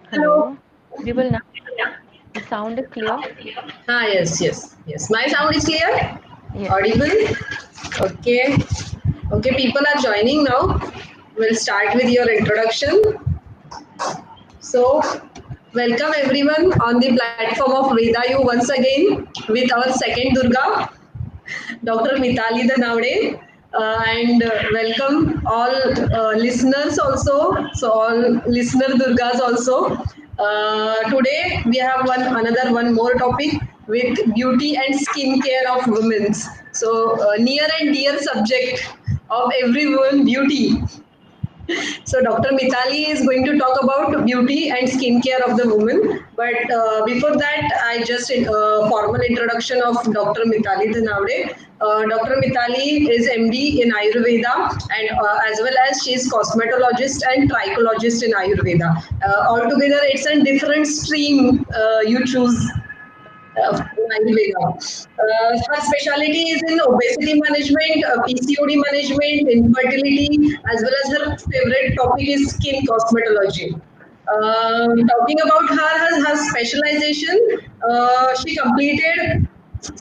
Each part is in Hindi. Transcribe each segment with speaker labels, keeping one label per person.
Speaker 1: Hello.
Speaker 2: Hello. Audible now? The sound is clear?
Speaker 1: Yes. My sound is clear?
Speaker 2: Yes.
Speaker 1: Audible? Okay. Okay, people are joining now. We'll start with your introduction. So, welcome everyone on the platform of Vedayu once again with our second Durga, Dr. Mitali Dhanavade. And welcome all listeners also, so all listener Durgas also. Today we have another one more topic with beauty and skincare of women's. So near and dear subject of every woman, beauty. So Dr. Mitali is going to talk about beauty and skincare of the woman. But before that, I just formal introduction of Dr. Mitali Dhanavade. Dr. Mitali is MD in Ayurveda, and as well as she is cosmetologist and trichologist in Ayurveda. Altogether, it's a different stream you choose in Ayurveda. Her specialty is in obesity management, PCOD management, infertility, as well as her favorite topic is skin cosmetology. Talking about her specialization, she completed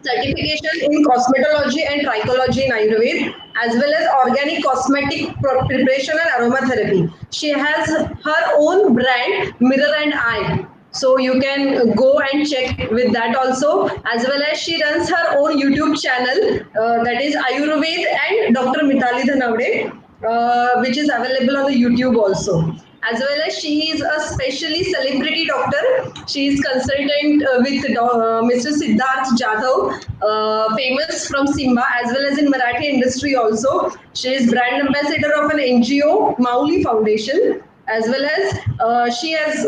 Speaker 1: certification in cosmetology and trichology in Ayurveda, as well as organic cosmetic preparation and aromatherapy. She has her own brand, Mirror and Eye. So you can go and check with that also, as well as she runs her own YouTube channel that is Ayurved and Dr. Mitali Dhanavade, which is available on the YouTube also. As well as she is a specially celebrity doctor. She is consultant with Mr. Siddharth Jadhav, famous from Simba, as well as in Marathi industry also. She is brand ambassador of an NGO, Mauli Foundation, as well as she has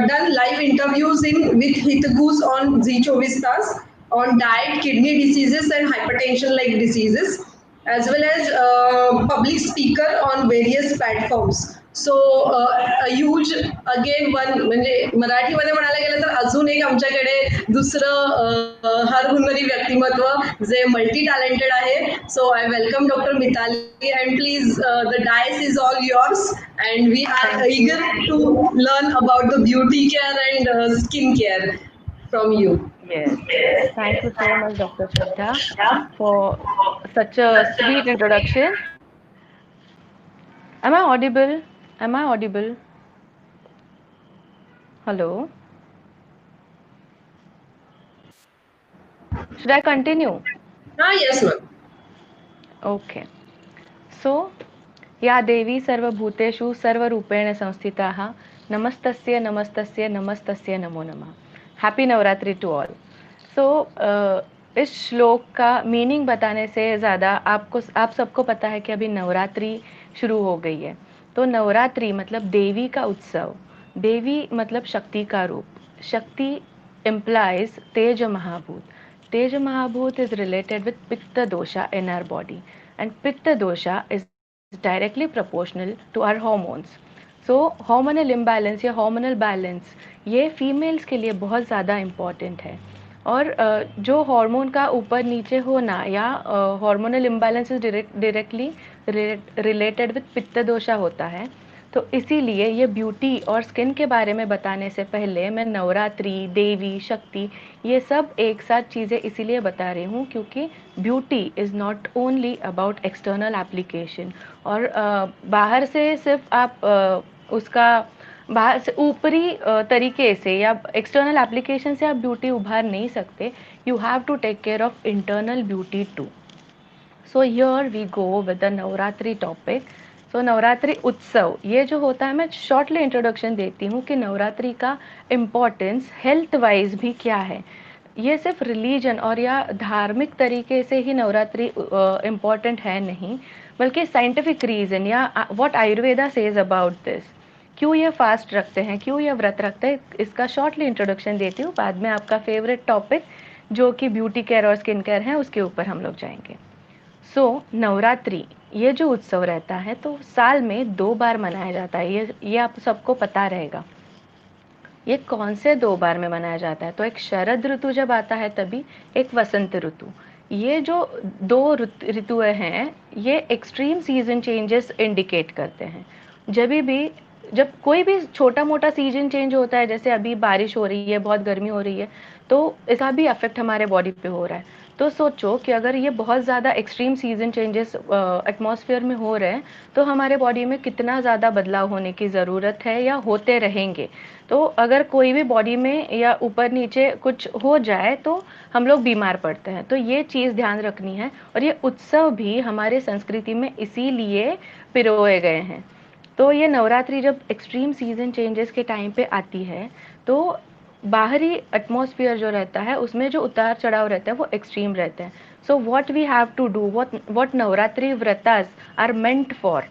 Speaker 1: done live interviews with Hitgus on Zee 24 Stars on diet, kidney diseases, and hypertension like diseases, as well as public speaker on various platforms. So a huge again one म्हणजे मराठीमध्ये म्हणायला गेलं तर अजून एक आमच्याकडे दुसरं हर हुन्नरी व्यक्तिमत्व जे मल्टी टॅलेंटेड आहे. So I welcome doctor Mitali and please the dais is all yours and we are
Speaker 2: Thank
Speaker 1: eager
Speaker 2: you.
Speaker 1: to learn about the beauty care and skin care from you.
Speaker 2: Yes. Thank you so much, Dr. Shraddha, for such a sweet introduction. Am I audible? Am I audible? Hello? Should I continue?
Speaker 1: Yes, ma'am.
Speaker 2: Okay. So, या देवी सर्वभूतेषु सर्वरूपेण संस्थिताः नमस्तस्य नमस्तस्य नमस्तस्य नमो नमः. Happy Navratri to all. So इस श्लोक का मीनिंग बताने से ज़्यादा आप सबको पता है कि अभी नवरात्रि शुरू हो गई है. तो नवरात्रि मतलब देवी का उत्सव. देवी मतलब शक्ति का रूप. शक्ति implies तेज महाभूत. तेज महाभूत is related with pitta dosha in our body, and pitta dosha is directly proportional to our hormones. So hormonal imbalance या hormonal balance ये females के लिए बहुत ज़्यादा important है. और जो हार्मोन का ऊपर नीचे होना या hormonal imbalance directly related with पित्त दोषा होता है. तो इसीलिए ये ब्यूटी और स्किन के बारे में बताने से पहले मैं नवरात्रि, देवी, शक्ति ये सब एक साथ चीज़ें इसीलिए बता रही हूँ क्योंकि beauty is not only about external application. और बाहर से सिर्फ आप उसका बाहर से ऊपरी तरीके से या एक्सटर्नल एप्लीकेशन से आप ब्यूटी उभार नहीं सकते. You have to take care of internal beauty too. So here we go with the Navratri topic. So Navratri उत्सव ये जो होता है, मैं शॉर्टली इंट्रोडक्शन देती हूँ कि नवरात्रि का इम्पोर्टेंस हेल्थ वाइज भी क्या है. ये सिर्फ रिलीजन और या धार्मिक तरीके से ही नवरात्रि इम्पॉर्टेंट है नहीं, बल्कि साइंटिफिक रीज़न या what Ayurveda says about this. क्यों ये फास्ट रखते हैं, क्यों ये व्रत रखते हैं, इसका शॉर्टली इंट्रोडक्शन देती हूँ. बाद में आपका फेवरेट टॉपिक जो कि ब्यूटी केयर और स्किन केयर है उसके ऊपर हम लोग जाएंगे. सो नवरात्रि ये जो उत्सव रहता है तो साल में 2 बार मनाया जाता है. ये आप सबको पता रहेगा. ये कौन से 2 बार में मनाया जाता है? तो एक शरद ऋतु जब आता है तभी, एक वसंत ऋतु. ये जो 2 ऋतुएं हैं ये एक्सट्रीम सीजन चेंजेस इंडिकेट करते हैं. जब भी जब कोई भी छोटा मोटा सीजन चेंज होता है, जैसे अभी बारिश हो रही है, बहुत गर्मी हो रही है, तो इसका भी अफेक्ट हमारे बॉडी पे हो रहा है। तो सोचो कि अगर ये बहुत ज़्यादा एक्सट्रीम सीजन चेंजेस एटमॉस्फेयर में हो रहे हैं, तो हमारे बॉडी में कितना ज़्यादा बदलाव होने की ज़रूरत है या होते रहेंगे। तो अगर कोई भी बॉडी में या ऊपर नीचे कुछ हो जाए तो हम लोग बीमार पड़ते हैं। तो ये चीज़ ध्यान रखनी है। और ये उत्सव भी हमारे संस्कृति में इसीलिए पिरोए गए हैं। तो ये नवरात्रि जब एक्सट्रीम सीजन चेंजेस के टाइम पे आती है, तो बाहरी एटमॉस्फेयर जो रहता है उसमें जो उतार चढ़ाव रहता है वो एक्सट्रीम रहते हैं। So what we have to do, what Navratri व्रतास आर मेंट फॉर,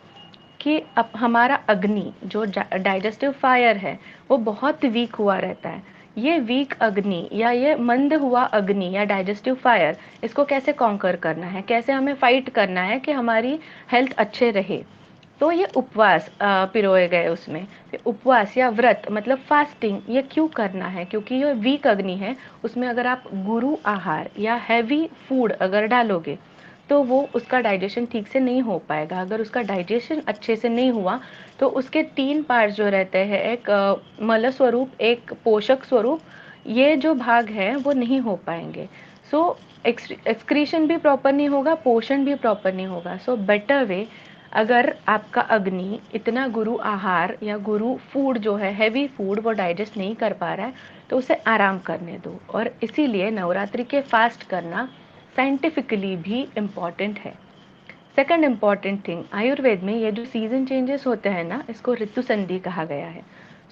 Speaker 2: कि अब हमारा अग्नि जो डाइजेस्टिव फायर है वो बहुत वीक हुआ रहता है। ये वीक अग्नि या ये मंद हुआ अग्नि या डाइजेस्टिव फायर, इसको कैसे कॉन्कर करना है, कैसे हमें फाइट करना है कि हमारी हेल्थ अच्छे रहे। तो ये उपवास पिरोए गए उसमें। उपवास या व्रत मतलब फास्टिंग, ये क्यों करना है? क्योंकि ये वीक अग्नि है, उसमें अगर आप गुरु आहार या हैवी फूड अगर डालोगे तो वो उसका डाइजेशन ठीक से नहीं हो पाएगा। अगर उसका डाइजेशन अच्छे से नहीं हुआ तो उसके 3 पार्ट्स जो रहते हैं, एक मल स्वरूप, एक पोषक स्वरूप, ये जो भाग है वो नहीं हो पाएंगे। सो एक्सक्रीशन भी प्रॉपर नहीं होगा, पोषण भी प्रॉपर नहीं होगा। सो बेटर वे, अगर आपका अग्नि इतना गुरु आहार या गुरु फूड जो है, हैवी फूड, वो डाइजेस्ट नहीं कर पा रहा है, तो उसे आराम करने दो। और इसीलिए नवरात्रि के फास्ट करना साइंटिफिकली भी इम्पॉर्टेंट है। सेकंड इम्पॉर्टेंट थिंग, आयुर्वेद में ये जो सीजन चेंजेस होते हैं ना, इसको ऋतु संधि कहा गया है।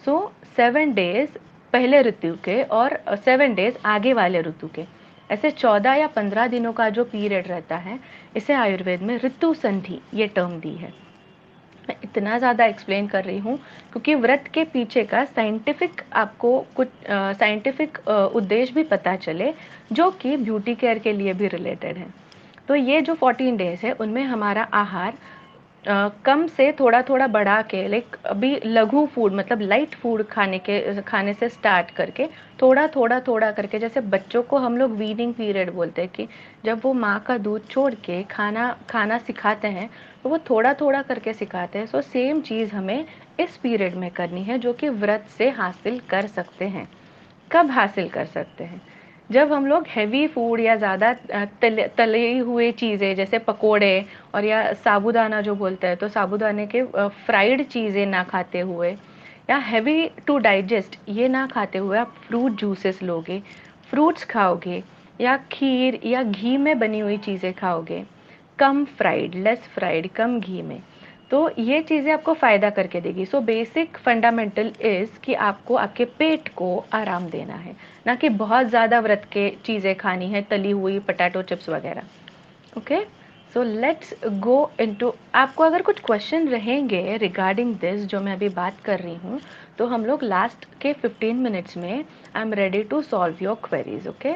Speaker 2: सो 7 डेज पहले ऋतु के और 7 डेज आगे वाले ऋतु के, ऐसे 14 या 15 दिनों का जो पीरियड रहता है, इसे आयुर्वेद में ऋतु संधि ये टर्म दी है। मैं इतना ज़्यादा एक्सप्लेन कर रही हूँ क्योंकि व्रत के पीछे का साइंटिफिक, आपको कुछ साइंटिफिक उद्देश्य भी पता चले, जो कि ब्यूटी केयर के लिए भी रिलेटेड है। तो ये जो 14 डेज है उनमें हमारा आहार कम से थोड़ा थोड़ा बढ़ा के, लाइक अभी लघु फूड मतलब लाइट फूड खाने से स्टार्ट करके थोड़ा करके, जैसे बच्चों को हम लोग वीनिंग पीरियड बोलते हैं कि जब वो माँ का दूध छोड़ के खाना खाना सिखाते हैं, तो वो थोड़ा थोड़ा करके सिखाते हैं। सो सेम चीज़ हमें इस पीरियड में करनी है, जो कि व्रत से हासिल कर सकते हैं। कब हासिल कर सकते हैं? जब हम लोग हैवी फूड या ज़्यादा तले हुए चीज़ें जैसे पकोड़े और या साबूदाना जो बोलते हैं, तो साबूदाने के फ्राइड चीज़ें ना खाते हुए, या हैवी टू डाइजेस्ट ये ना खाते हुए आप फ्रूट जूसेस लोगे, फ्रूट्स खाओगे, या खीर या घी में बनी हुई चीज़ें खाओगे, कम फ्राइड, लेस फ्राइड, कम घी में, तो ये चीज़ें आपको फ़ायदा करके देगी। सो बेसिक फंडामेंटल इज़ कि आपको आपके पेट को आराम देना है, ना कि बहुत ज़्यादा व्रत के चीज़ें खानी है, तली हुई पोटैटो चिप्स वगैरह। Okay, so let's go into, आपको अगर कुछ क्वेश्चन रहेंगे रिगार्डिंग दिस जो मैं अभी बात कर रही हूँ, तो हम लोग लास्ट के 15 मिनट्स में I am ready to solve your queries. Okay,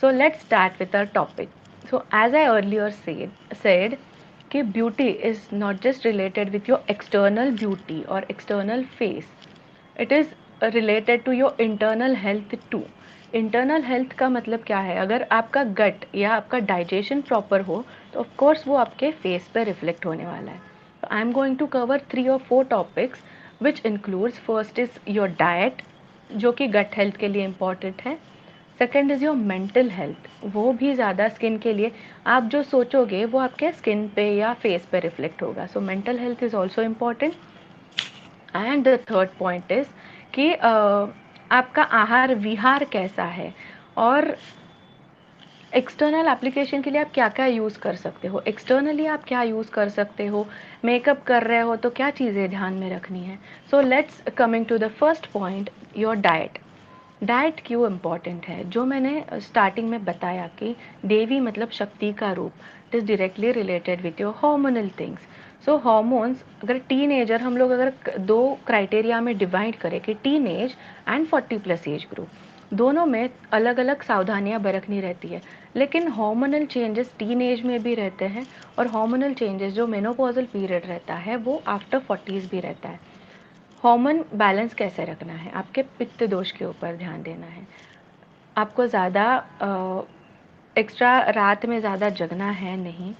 Speaker 2: so let's start with our topic. So as I earlier said कि beauty is not just related with your external beauty और external face, it is related to your internal health too. Internal health का मतलब क्या है? अगर आपका गट या आपका डाइजेशन प्रॉपर हो तो ऑफ कोर्स वो आपके फेस पे रिफ्लेक्ट होने वाला है। तो I am going to cover 3 or 4 topics which includes, first is your diet जो कि गट हेल्थ के लिए इम्पॉर्टेंट है। Second is your mental health, वो भी ज़्यादा स्किन के लिए, आप जो सोचोगे वो आपके स्किन पे या फेस पे रिफ्लेक्ट होगा। So mental health is also important. And the third point is कि आपका आहार विहार कैसा है, और एक्सटर्नल एप्लीकेशन के लिए आप क्या क्या यूज़ कर सकते हो, एक्सटर्नली आप क्या यूज़ कर सकते हो, मेकअप कर रहे हो तो क्या चीज़ें ध्यान में रखनी है। So let's coming to the first point, your diet. Diet क्यों इम्पॉर्टेंट है? जो मैंने स्टार्टिंग में बताया कि देवी मतलब शक्ति का रूप, it is directly related with your hormonal things. So hormones, अगर टीनेजर, हम लोग अगर 2 क्राइटेरिया में डिवाइड करें कि teen age and 40+ age group, दोनों में अलग अलग सावधानियां बरतनी रहती है। लेकिन हार्मोनल चेंजेस टीन एज में भी रहते हैं, और हार्मोनल चेंजेस जो मेनोपॉजल पीरियड रहता है वो आफ्टर 40s भी रहता है। हार्मोन बैलेंस कैसे रखना है? आपके पित्त दोष के ऊपर ध्यान देना है। आपको ज़्यादा एक्स्ट्रा रात में ज़्यादा जगना है नहीं,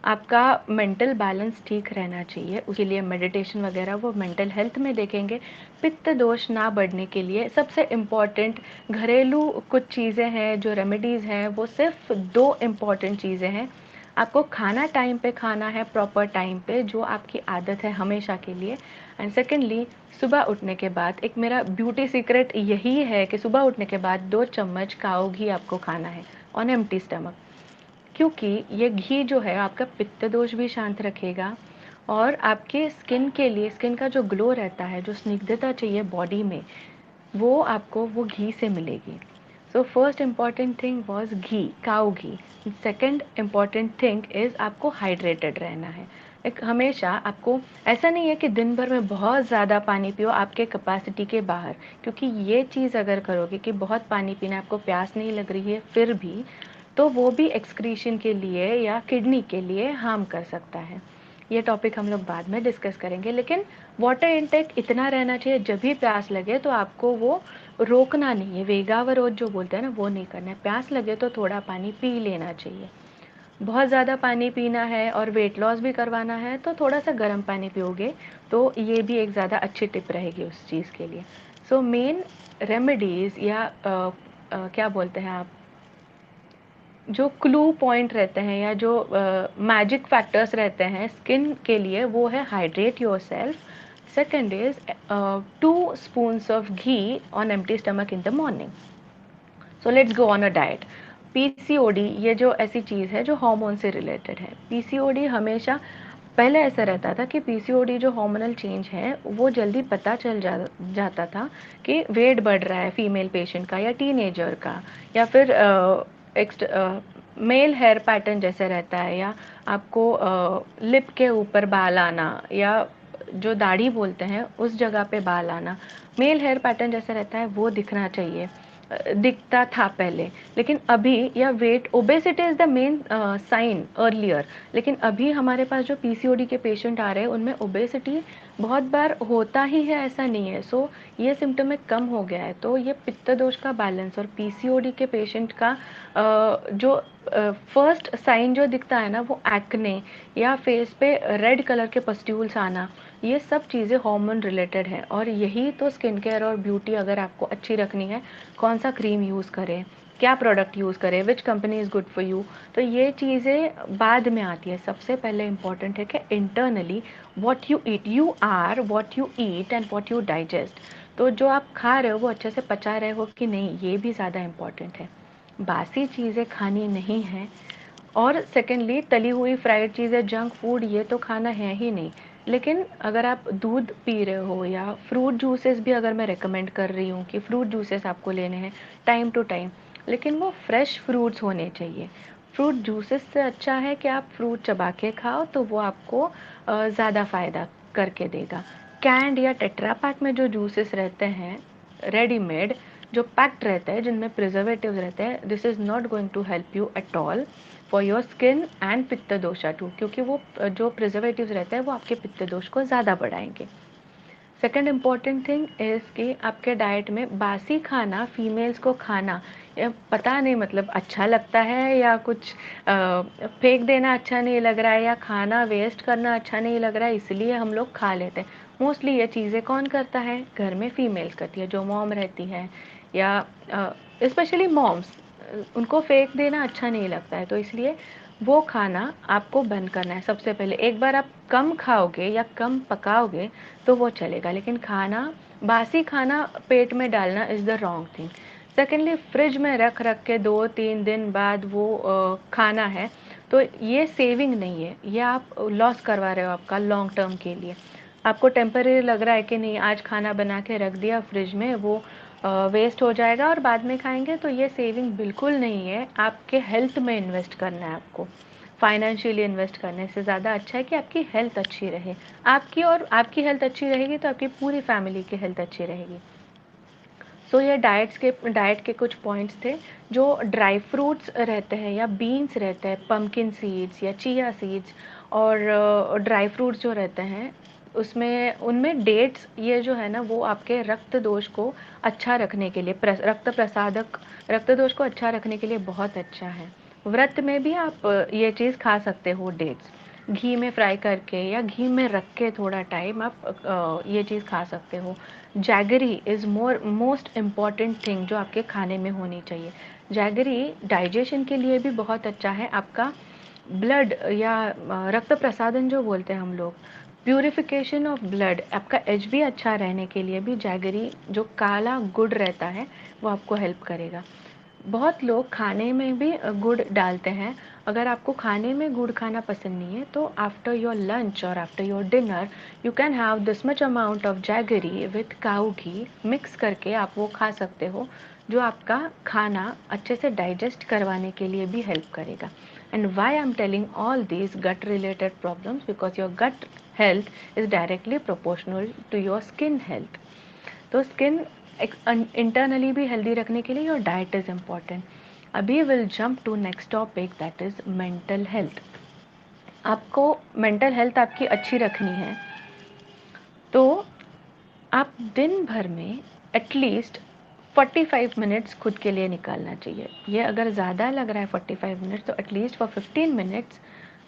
Speaker 2: आपका मेंटल बैलेंस ठीक रहना चाहिए, उसके लिए मेडिटेशन वगैरह वो मेंटल हेल्थ में देखेंगे। पित्त दोष ना बढ़ने के लिए सबसे इम्पॉर्टेंट घरेलू कुछ चीज़ें हैं, जो रेमेडीज़ हैं, वो सिर्फ 2 इम्पॉर्टेंट चीज़ें हैं। आपको खाना टाइम पे खाना है, प्रॉपर टाइम पे, जो आपकी आदत है हमेशा के लिए। एंड सेकेंडली, सुबह उठने के बाद, एक मेरा ब्यूटी सीक्रेट यही है कि सुबह उठने के बाद 2 चम्मच काऊ घी आपको खाना है ऑन एम्प्टी स्टमक, क्योंकि ये घी जो है आपका पित्त दोष भी शांत रखेगा और आपके स्किन के लिए, स्किन का जो ग्लो रहता है, जो स्निग्धता चाहिए बॉडी में, वो आपको वो घी से मिलेगी। So first important thing was ghee, cow ghee. Second important thing is आपको हाइड्रेटेड रहना है। एक हमेशा आपको, ऐसा नहीं है कि दिन भर में बहुत ज़्यादा पानी पियो आपके कैपेसिटी के बाहर, क्योंकि ये चीज़ अगर करोगे कि बहुत पानी पीना, आपको प्यास नहीं लग रही है फिर भी, तो वो भी एक्सक्रीशन के लिए या किडनी के लिए हार्म कर सकता है। ये टॉपिक हम लोग बाद में डिस्कस करेंगे, लेकिन वाटर इनटेक इतना रहना चाहिए, जब भी प्यास लगे तो आपको वो रोकना नहीं है, वेगावरोध जो बोलते हैं ना, वो नहीं करना है। प्यास लगे तो थोड़ा पानी पी लेना चाहिए। बहुत ज़्यादा पानी पीना है और वेट लॉस भी करवाना है तो थोड़ा सा गर्म पानी पियोगे तो ये भी एक ज़्यादा अच्छी टिप रहेगी उस चीज़ के लिए। सो मेन रेमेडीज़ या क्या बोलते हैं आप, जो क्लू पॉइंट रहते हैं या जो मैजिक फैक्टर्स रहते हैं स्किन के लिए, वो है hydrate your self. Second is 2 spoons of ghee on empty stomach in the morning. So let's go on a diet. PCOD ये जो ऐसी चीज़ है जो हार्मोन से रिलेटेड है। पीसीओडी हमेशा, पहले ऐसा रहता था कि पीसीओडी जो हार्मोनल चेंज है वो जल्दी पता चल जाता था कि वेट बढ़ रहा है फीमेल पेशेंट का या टीनेजर का, या फिर मेल हेयर पैटर्न जैसे रहता है, या आपको लिप के ऊपर बाल आना, या जो दाढ़ी बोलते हैं उस जगह पे बाल आना, मेल हेयर पैटर्न जैसे रहता है वो दिखना चाहिए, दिखता था पहले। लेकिन अभी, या weight obesity is the main sign earlier, लेकिन अभी हमारे पास जो पीसीओडी के पेशेंट आ रहे हैं उनमें ओबेसिटी बहुत बार होता ही है, ऐसा नहीं है। सो ये सिम्टम कम हो गया है। तो ये पित्त दोष का बैलेंस और पीसीओडी के पेशेंट का जो फर्स्ट साइन जो दिखता है ना, वो एक्ने या फेस पे रेड कलर के पस्ट्यूल्स आना, ये सब चीज़ें हार्मोन रिलेटेड है। और यही तो स्किन केयर और ब्यूटी अगर आपको अच्छी रखनी है, कौन सा क्रीम यूज़ करें, क्या प्रोडक्ट यूज़ करें, which company is good for you, तो ये चीज़ें बाद में आती है। सबसे पहले इम्पॉर्टेंट है कि internally what you eat, you are what you eat and what you digest. तो जो आप खा रहे हो वो अच्छे से पचा रहे हो कि नहीं, ये भी ज़्यादा इम्पॉर्टेंट है। बासी चीज़ें खानी नहीं है। और सेकेंडली, तली हुई फ्राइड चीज़ें, जंक फूड, ये तो खाना है ही नहीं। लेकिन अगर आप दूध पी रहे हो या फ्रूट जूसेस भी अगर मैं रेकमेंड कर रही हूँ कि फ्रूट जूसेस आपको लेने हैं टाइम टू टाइम, लेकिन वो फ्रेश फ्रूट्स होने चाहिए। फ्रूट जूसेस से अच्छा है कि आप फ्रूट चबा के खाओ, तो वो आपको ज़्यादा फ़ायदा करके देगा। कैंड या टेट्रा पैक में जो जूसेस रहते हैं रेडीमेड, जो पैक्ड रहता है, जिनमें प्रिजर्वेटिव रहते हैं, this is not going to help you at all for your skin and pitta dosha to, क्योंकि वो जो प्रिजर्वेटिव्स रहते हैं वो आपके पित्त दोष को ज़्यादा बढ़ाएंगे। सेकेंड इम्पॉर्टेंट थिंग इज़ कि आपके डाइट में बासी खाना, फीमेल्स को खाना, पता नहीं मतलब अच्छा लगता है या कुछ फेंक देना अच्छा नहीं लग रहा है, या खाना वेस्ट करना अच्छा नहीं लग रहा है इसलिए हम लोग खा लेते हैं। मोस्टली ये चीज़ें कौन करता है, घर में फीमेल्स करती है, जो मॉम रहती है, या स्पेशली मॉम्स, उनको फेंक देना अच्छा नहीं लगता है, तो इसलिए वो खाना आपको बंद करना है। सबसे पहले एक बार आप कम खाओगे या कम पकाओगे तो वो चलेगा, लेकिन खाना, बासी खाना पेट में डालना is the wrong thing. Secondly, fridge में रख रख के 2-3 दिन बाद वो खाना है, तो ये सेविंग नहीं है, ये आप लॉस करवा रहे हो आपका लॉन्ग टर्म के लिए। आपको टेम्परेरी लग रहा है कि नहीं, आज खाना बना के रख दिया फ्रिज में, वो वेस्ट हो जाएगा और बाद में खाएंगे, तो ये सेविंग बिल्कुल नहीं है। आपके हेल्थ में इन्वेस्ट करना है आपको। फाइनेंशियली इन्वेस्ट करने से ज़्यादा अच्छा है कि आपकी हेल्थ अच्छी रहे आपकी, और आपकी हेल्थ अच्छी रहेगी तो आपकी पूरी फैमिली की हेल्थ अच्छी रहेगी। सो ये डाइट के कुछ पॉइंट्स थे। जो ड्राई फ्रूट्स रहते हैं या बीन्स रहते हैं, पम्पकिन सीड्स या चिया सीड्स, और ड्राई फ्रूट्स जो रहते हैं उसमें, उनमें डेट्स, ये जो है ना, वो आपके रक्त दोष को अच्छा रखने के लिए, रक्त दोष को अच्छा रखने के लिए बहुत अच्छा है। व्रत में भी आप ये चीज़ खा सकते हो, डेट्स घी में फ्राई करके या घी में रख के थोड़ा टाइम आप ये चीज़ खा सकते हो। Jaggery is most important thing जो आपके खाने में होनी चाहिए। जैगरी डाइजेशन के लिए भी बहुत अच्छा है, आपका ब्लड या रक्त प्रसादन जो बोलते हैं हम लोग, प्यूरिफिकेशन ऑफ ब्लड, आपका एचबी अच्छा रहने के लिए भी जैगरी जो काला गुड़ रहता है वो आपको हेल्प करेगा। बहुत लोग खाने में भी गुड़ डालते हैं। अगर आपको खाने में गुड़ खाना पसंद नहीं है तो आफ्टर योर लंच और after your dinner you can have this much amount of jaggery with cow ghee mix करके आप वो खा सकते हो, जो आपका खाना अच्छे से डाइजेस्ट करवाने के लिए भी हेल्प करेगा। And why I am telling all these gut related problems, because your gut health is directly proportional to your skin health. तो स्किन इंटरनली भी हेल्दी रखने के लिए योर डाइट इज़ इम्पॉर्टेंट। अभी will jump to next topic, that is mental health. आपको मेंटल हेल्थ आपकी अच्छी रखनी है तो आप दिन भर में एटलीस्ट 45 मिनट्स खुद के लिए निकालना चाहिए। ये अगर ज़्यादा लग रहा है 45 मिनट्स तो एटलीस्ट फॉर 15 मिनट्स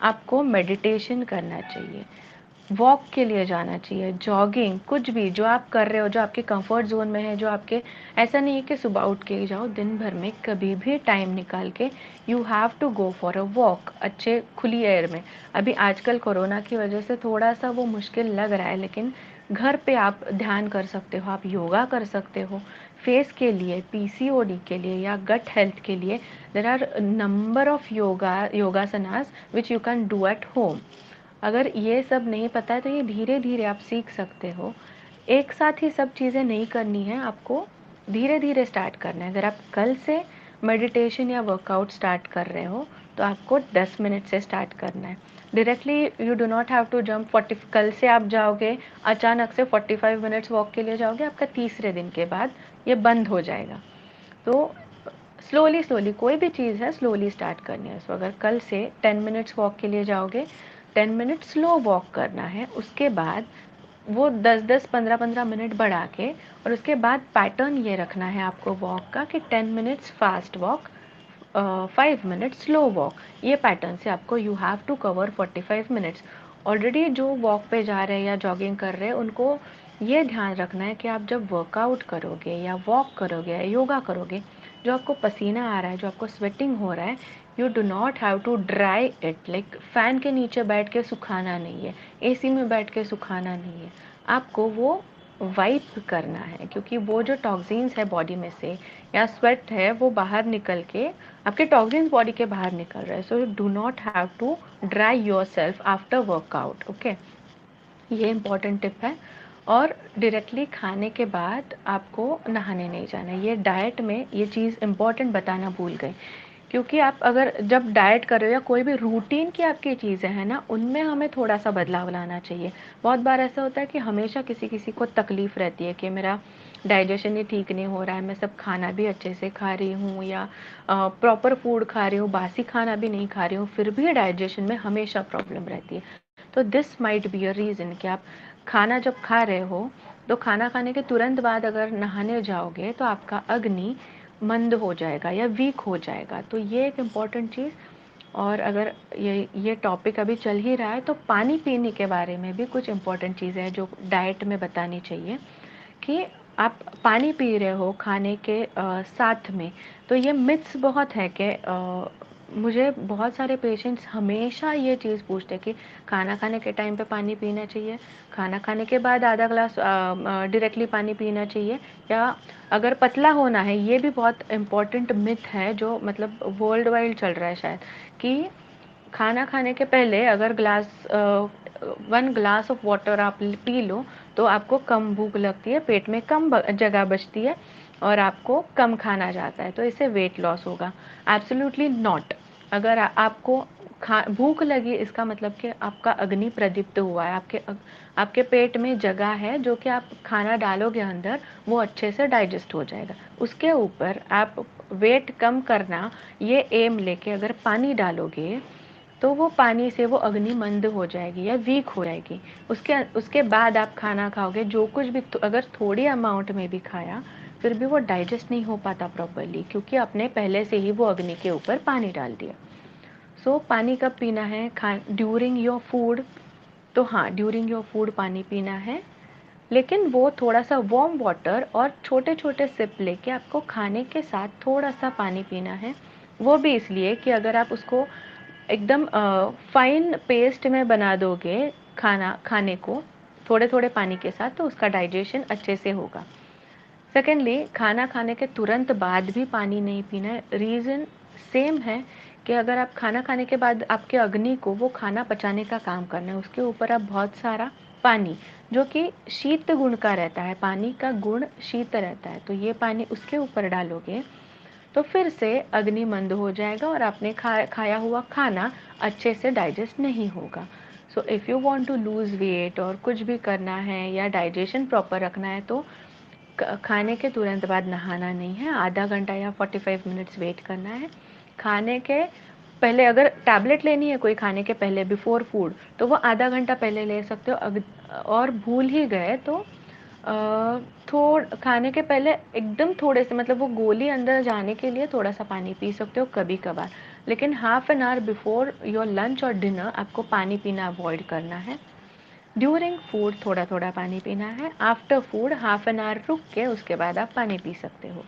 Speaker 2: आपको मेडिटेशन करना चाहिए, वॉक के लिए जाना चाहिए, जॉगिंग, कुछ भी जो आप कर रहे हो जो आपके कंफर्ट जोन में है, जो आपके, ऐसा नहीं है कि सुबह उठ के ही जाओ, दिन भर में कभी भी टाइम निकाल के you have to go for a walk अच्छे खुली एयर में। अभी आजकल कोरोना की वजह से थोड़ा सा वो मुश्किल लग रहा है, लेकिन घर पे आप ध्यान कर सकते हो, आप योगा कर सकते हो। फेस के लिए, पीसीओडी के लिए या गट हेल्थ के लिए there are number of yogasanas which you can do at home. अगर ये सब नहीं पता है तो ये धीरे धीरे आप सीख सकते हो। एक साथ ही सब चीज़ें नहीं करनी है, आपको धीरे धीरे स्टार्ट करना है। अगर आप कल से मेडिटेशन या वर्कआउट स्टार्ट कर रहे हो तो आपको 10 मिनट से स्टार्ट करना है। Directly you do not have to jump 40, कल से आप जाओगे अचानक से 45 मिनट्स वॉक के लिए जाओगे, आपका तीसरे दिन के बाद ये बंद हो जाएगा। तो स्लोली स्लोली कोई भी चीज़ है स्लोली स्टार्ट करनी है। सो अगर कल से 10 मिनट्स वॉक के लिए जाओगे, 10 मिनट स्लो वॉक करना है, उसके बाद वो 10-10 15-15 मिनट बढ़ा के, और उसके बाद पैटर्न ये रखना है आपको वॉक का कि 10 minutes fast walk, 5 minute slow walk. ये पैटर्न से आपको you have to cover 45 minutes. Already जो वॉक पे जा रहे हैं या जॉगिंग कर रहे हैं उनको ये ध्यान रखना है कि आप जब वर्कआउट करोगे या वॉक करोगे या योगा करोगे, जो आपको पसीना आ रहा है, जो आपको स्वेटिंग हो रहा है, you do not have to dry it, like fan के नीचे बैठ के सुखाना नहीं है, एसी में बैठ के सुखाना नहीं है, आपको वो वाइप करना है, क्योंकि वो जो टॉक्सिन्स है बॉडी में से या स्वेट है वो बाहर निकल के आपके टॉक्सिन्स बॉडी के बाहर निकल रहे हैं। So you do not have to dry yourself after workout. Okay, ये इम्पॉर्टेंट टिप है। और डायरेक्टली खाने के बाद आपको नहाने नहीं जाना है। ये डाइट में ये चीज़ इम्पॉर्टेंट बताना भूल गई, क्योंकि आप अगर जब डाइट कर रहे हो या कोई भी रूटीन की आपकी चीज़ें हैं ना, उनमें हमें थोड़ा सा बदलाव लाना चाहिए। बहुत बार ऐसा होता है कि हमेशा किसी किसी को तकलीफ़ रहती है कि मेरा डाइजेशन ही ठीक नहीं हो रहा है, मैं सब खाना भी अच्छे से खा रही हूँ या प्रॉपर फूड खा रही हूँ, बासी खाना भी नहीं खा रही हूँ, फिर भी डाइजेशन में हमेशा प्रॉब्लम रहती है। तो this might be a reason कि आप खाना जब खा रहे हो तो खाना खाने के तुरंत बाद अगर नहाने जाओगे तो आपका अग्नि मंद हो जाएगा या वीक हो जाएगा। तो ये एक इम्पॉर्टेंट चीज़। और अगर ये टॉपिक अभी चल ही रहा है तो पानी पीने के बारे में भी कुछ इम्पॉर्टेंट चीज़ें हैं जो डाइट में बतानी चाहिए कि आप पानी पी रहे हो खाने के साथ में। तो ये मिथ्स बहुत है कि मुझे बहुत सारे पेशेंट्स हमेशा ये चीज़ पूछते हैं कि खाना खाने के टाइम पे पानी पीना चाहिए, खाना खाने के बाद आधा ग्लास डायरेक्टली पानी पीना चाहिए, या अगर पतला होना है, ये भी बहुत इम्पॉर्टेंट मिथ है जो मतलब वर्ल्ड वाइड चल रहा है शायद, कि खाना खाने के पहले अगर 1 ग्लास ऑफ वाटर आप पी लो तो आपको कम भूख लगती है, पेट में कम जगह बचती है और आपको कम खाना जाता है, तो इससे वेट लॉस होगा। Absolutely not. अगर आपको भूख लगी इसका मतलब कि आपका अग्नि प्रदीप्त हुआ है, आपके पेट में जगह है, जो कि आप खाना डालोगे अंदर वो अच्छे से डाइजेस्ट हो जाएगा। उसके ऊपर आप वेट कम करना ये एम लेके अगर पानी डालोगे तो वो पानी से वो अग्नि मंद हो जाएगी या वीक हो जाएगी। उसके बाद आप खाना खाओगे, जो कुछ भी अगर थोड़ी अमाउंट में भी खाया फिर भी वो डाइजेस्ट नहीं हो पाता प्रॉपरली, क्योंकि आपने पहले से ही वो अग्नि के ऊपर पानी डाल दिया। सो पानी कब पीना है? ड्यूरिंग योर फूड, तो हाँ, ड्यूरिंग योर फूड पानी पीना है, लेकिन वो थोड़ा सा वार्म वाटर और छोटे छोटे सिप लेके आपको खाने के साथ थोड़ा सा पानी पीना है। वो भी इसलिए कि अगर आप उसको एकदम फाइन पेस्ट में बना दोगे खाने को थोड़े थोड़े पानी के साथ, तो उसका डाइजेशन अच्छे से होगा। सेकेंडली, खाना खाने के तुरंत बाद भी पानी नहीं पीना है। रीज़न सेम है कि अगर आप खाना खाने के बाद आपके अग्नि को वो खाना पचाने का काम करना है, उसके ऊपर आप बहुत सारा पानी, जो कि शीत गुण का रहता है, पानी का गुण शीत रहता है, तो ये पानी उसके ऊपर डालोगे तो फिर से अग्नि मंद हो जाएगा और आपने खाया हुआ खाना अच्छे से डाइजेस्ट नहीं होगा। So if you want to lose weight और कुछ भी करना है या डाइजेशन प्रॉपर रखना है, तो खाने के तुरंत बाद नहाना नहीं है, आधा घंटा या 45 मिनट्स वेट करना है। खाने के पहले अगर टैबलेट लेनी है कोई खाने के पहले बिफोर फूड, तो वो आधा घंटा पहले ले सकते हो। और भूल ही गए तो खाने के पहले एकदम थोड़े से, मतलब वो गोली अंदर जाने के लिए थोड़ा सा पानी पी सकते हो कभी कभार, लेकिन half an hour before your lunch और डिनर आपको पानी पीना अवॉइड करना है। ड्यूरिंग फूड थोड़ा थोड़ा पानी पीना है। After food half an our रुक के उसके बाद आप पानी पी सकते हो।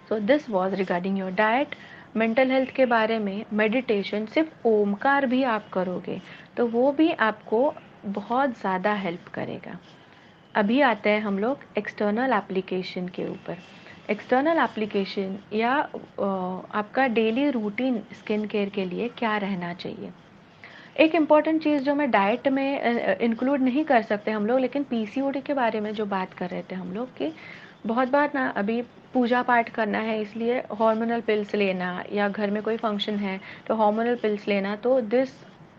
Speaker 2: So this was regarding your diet. Mental health के बारे में, मेडिटेशन, सिर्फ ओमकार भी आप करोगे तो वो भी आपको बहुत ज़्यादा हेल्प करेगा। अभी आते हैं हम लोग एक्सटर्नल एप्लीकेशन के ऊपर। एक्सटर्नल एप्लीकेशन या आपका डेली रूटीन स्किन केयर के लिए क्या रहना चाहिए। एक इम्पॉर्टेंट चीज़ जो मैं डाइट में इंक्लूड नहीं कर सकते हम लोग, लेकिन पीसीओडी के बारे में जो बात कर रहे थे हम लोग कि बहुत बार ना अभी पूजा पाठ करना है इसलिए हार्मोनल पिल्स लेना, या घर में कोई फंक्शन है तो हार्मोनल पिल्स लेना, तो this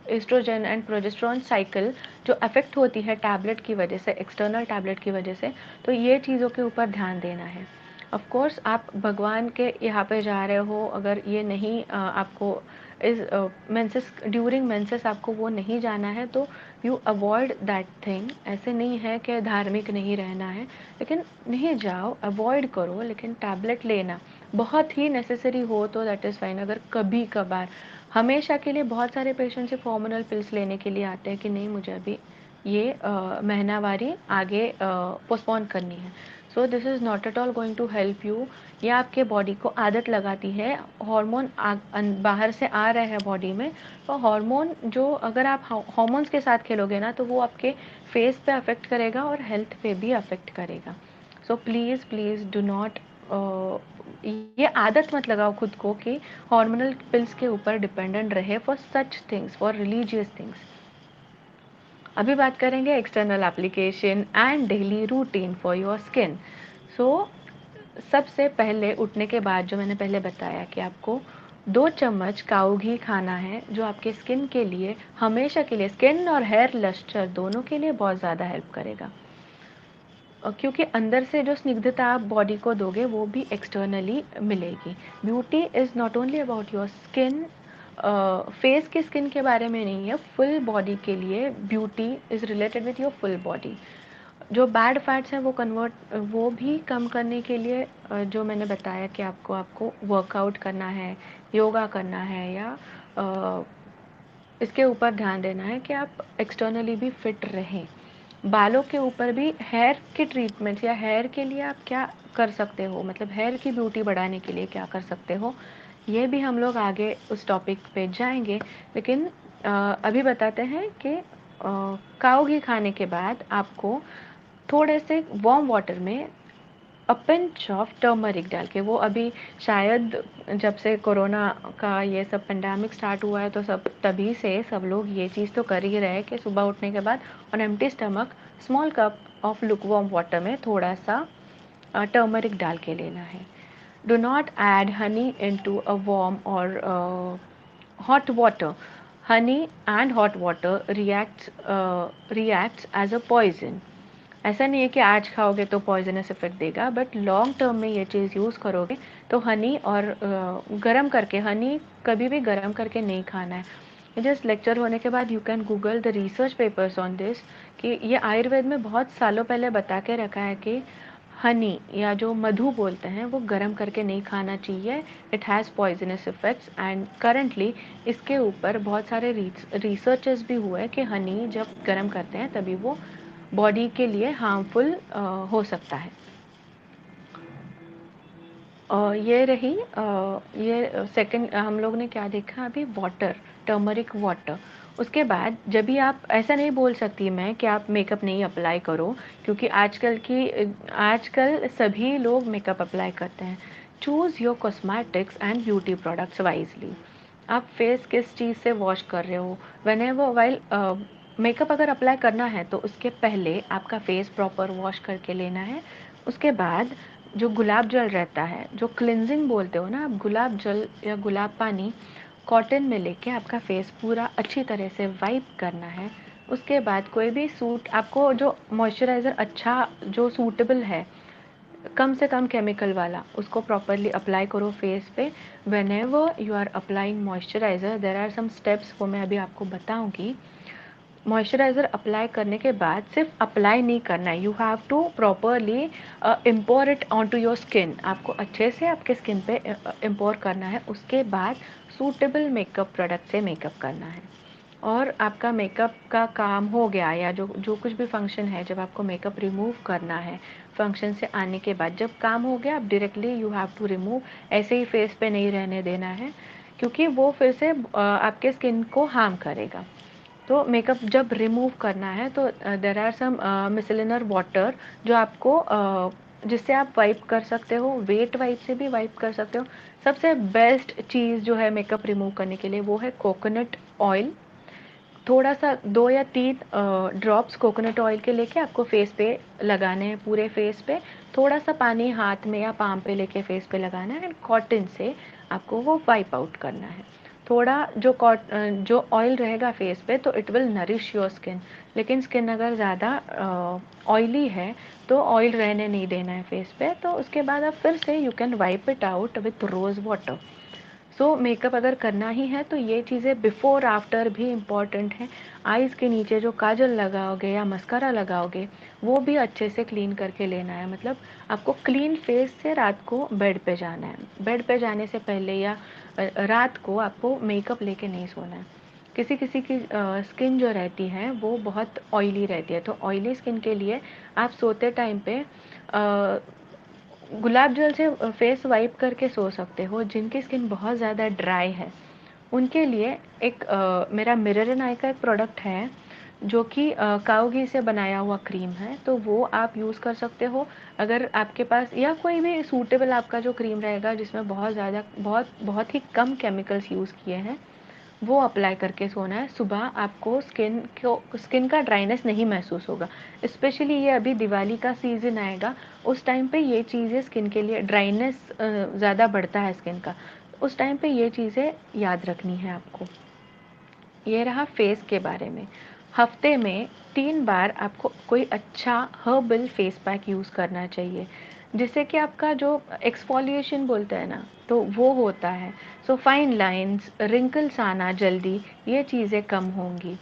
Speaker 2: estrogen and progesterone cycle जो अफेक्ट होती है टैबलेट की वजह से, एक्सटर्नल टैबलेट की वजह से, तो ये चीज़ों के ऊपर ध्यान देना है। ऑफ कोर्स आप भगवान के यहाँ पे जा रहे हो, अगर ये नहीं आपको इस मेंसेस ड्यूरिंग मेंसेस आपको वो नहीं जाना है तो यू अवॉइड दैट थिंग। ऐसे नहीं है कि धार्मिक नहीं रहना है, लेकिन नहीं जाओ, अवॉइड करो, लेकिन टैबलेट लेना बहुत ही नेसेसरी हो तो दैट इज़ फाइन। अगर कभी कभार, हमेशा के लिए बहुत सारे पेशेंट सिर्फ हार्मोनल पिल्स लेने के लिए आते हैं कि नहीं मुझे अभी ये महीनावारी आगे पोस्टपोन करनी है। So this is not at all going to help you. ये आपके बॉडी को आदत लगाती है, हार्मोन बाहर से आ रहे हैं बॉडी में, तो हार्मोन जो अगर आप हार्मोन्स के साथ खेलोगे ना तो वो आपके फेस पे अफेक्ट करेगा और हेल्थ पे भी अफेक्ट करेगा। So please please do not ये आदत मत लगाओ खुद को कि हार्मोनल पिल्स के ऊपर डिपेंडेंट रहे for such things, for religious things. अभी बात करेंगे external application and daily routine for your skin. So सबसे पहले उठने के बाद जो मैंने पहले बताया कि आपको 2 चम्मच काऊ घी खाना है, जो आपके स्किन के लिए हमेशा के लिए, स्किन और हेयर लस्टर दोनों के लिए बहुत ज़्यादा हेल्प करेगा। क्योंकि अंदर से जो स्निग्धता आप बॉडी को दोगे वो भी एक्सटर्नली मिलेगी। Beauty is not only about your skin, face की स्किन के बारे में नहीं है, फुल बॉडी के लिए beauty is related with your full body. जो बैड फैट्स हैं वो भी कम करने के लिए जो मैंने बताया कि आपको आपको वर्कआउट करना है, योगा करना है, या इसके ऊपर ध्यान देना है कि आप एक्सटर्नली भी फिट रहें। बालों के ऊपर भी हेयर की ट्रीटमेंट या हेयर के लिए आप क्या कर सकते हो, मतलब हेयर की ब्यूटी बढ़ाने के लिए क्या कर सकते हो, ये भी हम लोग आगे उस टॉपिक पे जाएंगे। लेकिन अभी बताते हैं कि काऊ घी खाने के बाद आपको थोड़े से वार्म वाटर में अ पिंच ऑफ टर्मरिक डाल के, वो अभी शायद जब से कोरोना का ये सब पेंडेमिक स्टार्ट हुआ है तो सब तभी से सब लोग ये चीज़ तो कर ही रहे हैं कि सुबह उठने के बाद on empty stomach small cup of lukewarm water में थोड़ा सा टर्मरिक डाल के लेना है। Do not add Honey into a warm और hot water. Honey and hot water reacts as a poison. ऐसा नहीं है कि आज खाओगे तो पॉइजनस इफेक्ट देगा, बट लॉन्ग टर्म में ये चीज़ यूज़ करोगे तो हनी और गरम करके, हनी कभी भी गरम करके नहीं खाना है। जस्ट लेक्चर होने के बाद you can Google the research papers on this, कि ये आयुर्वेद में बहुत सालों पहले बता के रखा है कि हनी या जो मधु बोलते हैं वो गर्म करके नहीं खाना चाहिए। It has poisonous effects and currently इसके ऊपर बहुत सारे रिसर्चेस भी हुए कि हनी जब गर्म करते हैं तभी वो बॉडी के लिए हार्मफुल हो सकता है। ये रही ये सेकंड हम लोग ने क्या देखा अभी, वाटर, टर्मरिक वाटर। उसके बाद जब भी आप, ऐसा नहीं बोल सकती मैं कि आप मेकअप नहीं अप्लाई करो, क्योंकि आजकल सभी लोग मेकअप अप्लाई करते हैं। Choose your cosmetics and beauty products wisely. आप फेस किस चीज़ से वॉश कर रहे हो, व्हेनेवर वाइल मेकअप अगर अप्लाई करना है तो उसके पहले आपका फेस प्रॉपर वॉश करके लेना है। उसके बाद जो गुलाब जल रहता है, जो क्लिनजिंग बोलते हो ना आप, गुलाब जल या गुलाब पानी कॉटन में लेके आपका फेस पूरा अच्छी तरह से वाइप करना है। उसके बाद कोई भी सूट आपको जो मॉइस्चराइज़र अच्छा जो सूटेबल है, कम से कम केमिकल वाला, उसको प्रॉपरली अप्लाई करो फेस पे। Whenever you are applying moisturiser, there are some steps, वो मैं अभी आपको बताऊंगी। मॉइस्चराइज़र अप्लाई करने के बाद सिर्फ अप्लाई नहीं करना है, you have to properly import it on to your skin. आपको अच्छे से आपके स्किन पे इम्पोर करना है। उसके बाद सूटेबल मेकअप प्रोडक्ट से मेकअप करना है। और आपका मेकअप का काम हो गया, या जो जो कुछ भी फंक्शन है, जब आपको मेकअप रिमूव करना है फंक्शन से आने के बाद, जब काम हो गया, आप directly you have to remove. ऐसे ही फेस पे नहीं रहने देना है, क्योंकि वो फिर से आपके स्किन को हार्म करेगा। तो मेकअप जब रिमूव करना है तो देर आर सम मिसेलिनर वाटर जो आपको जिससे आप वाइप कर सकते हो, वेट वाइप से भी वाइप कर सकते हो। सबसे बेस्ट चीज़ जो है मेकअप रिमूव करने के लिए वो है कोकोनट ऑयल। थोड़ा सा 2 या 3 ड्रॉप्स कोकोनट ऑयल के लेके आपको फेस पे लगाने हैं, पूरे फेस पे। थोड़ा सा पानी हाथ में या पाम पे लेके फेस पे लगाना है, एंड कॉटन से आपको वो वाइप आउट करना है। थोड़ा जो ऑयल रहेगा फेस पे तो it will nourish your skin. लेकिन स्किन अगर ज़्यादा ऑयली है तो ऑयल रहने नहीं देना है फेस पे। तो उसके बाद आप फिर से you can wipe it out with rose water. So makeup अगर करना ही है तो ये चीज़ें बिफोर आफ्टर भी इम्पॉर्टेंट हैं। आईज़ के नीचे जो काजल लगाओगे या मस्कारा लगाओगे वो भी अच्छे से क्लीन करके लेना है। मतलब आपको क्लीन फेस से रात को बेड पे जाना है। बेड पे जाने से पहले या रात को आपको मेकअप लेके नहीं सोना है। किसी किसी की स्किन जो रहती है वो बहुत ऑयली रहती है, तो ऑयली स्किन के लिए आप सोते टाइम पे गुलाब जल से फेस वाइप करके सो सकते हो। जिनकी स्किन बहुत ज़्यादा ड्राई है उनके लिए एक मेरा मिरर एंड आई का एक प्रोडक्ट है जो कि काऊ घी से बनाया हुआ क्रीम है, तो वो आप यूज़ कर सकते हो। अगर आपके पास या कोई भी सूटेबल आपका जो क्रीम रहेगा जिसमें बहुत बहुत ही कम केमिकल्स यूज़ किए हैं, वो अप्लाई करके सोना है। सुबह आपको स्किन का ड्राइनेस नहीं महसूस होगा। स्पेशली ये अभी दिवाली का सीज़न आएगा, उस टाइम पे ये चीज़ें स्किन के लिए, ड्राइनेस ज़्यादा बढ़ता है स्किन का, उस टाइम पे ये चीज़ें याद रखनी है आपको। ये रहा फेस के बारे में। हफ्ते में 3 बार आपको कोई अच्छा हर्बल फेस पैक यूज़ करना चाहिए, जिससे कि आपका जो एक्सफोलिएशन बोलते हैं ना, तो वो होता है। सो फाइन लाइंस, रिंकल्स आना जल्दी, ये चीज़ें कम होंगी।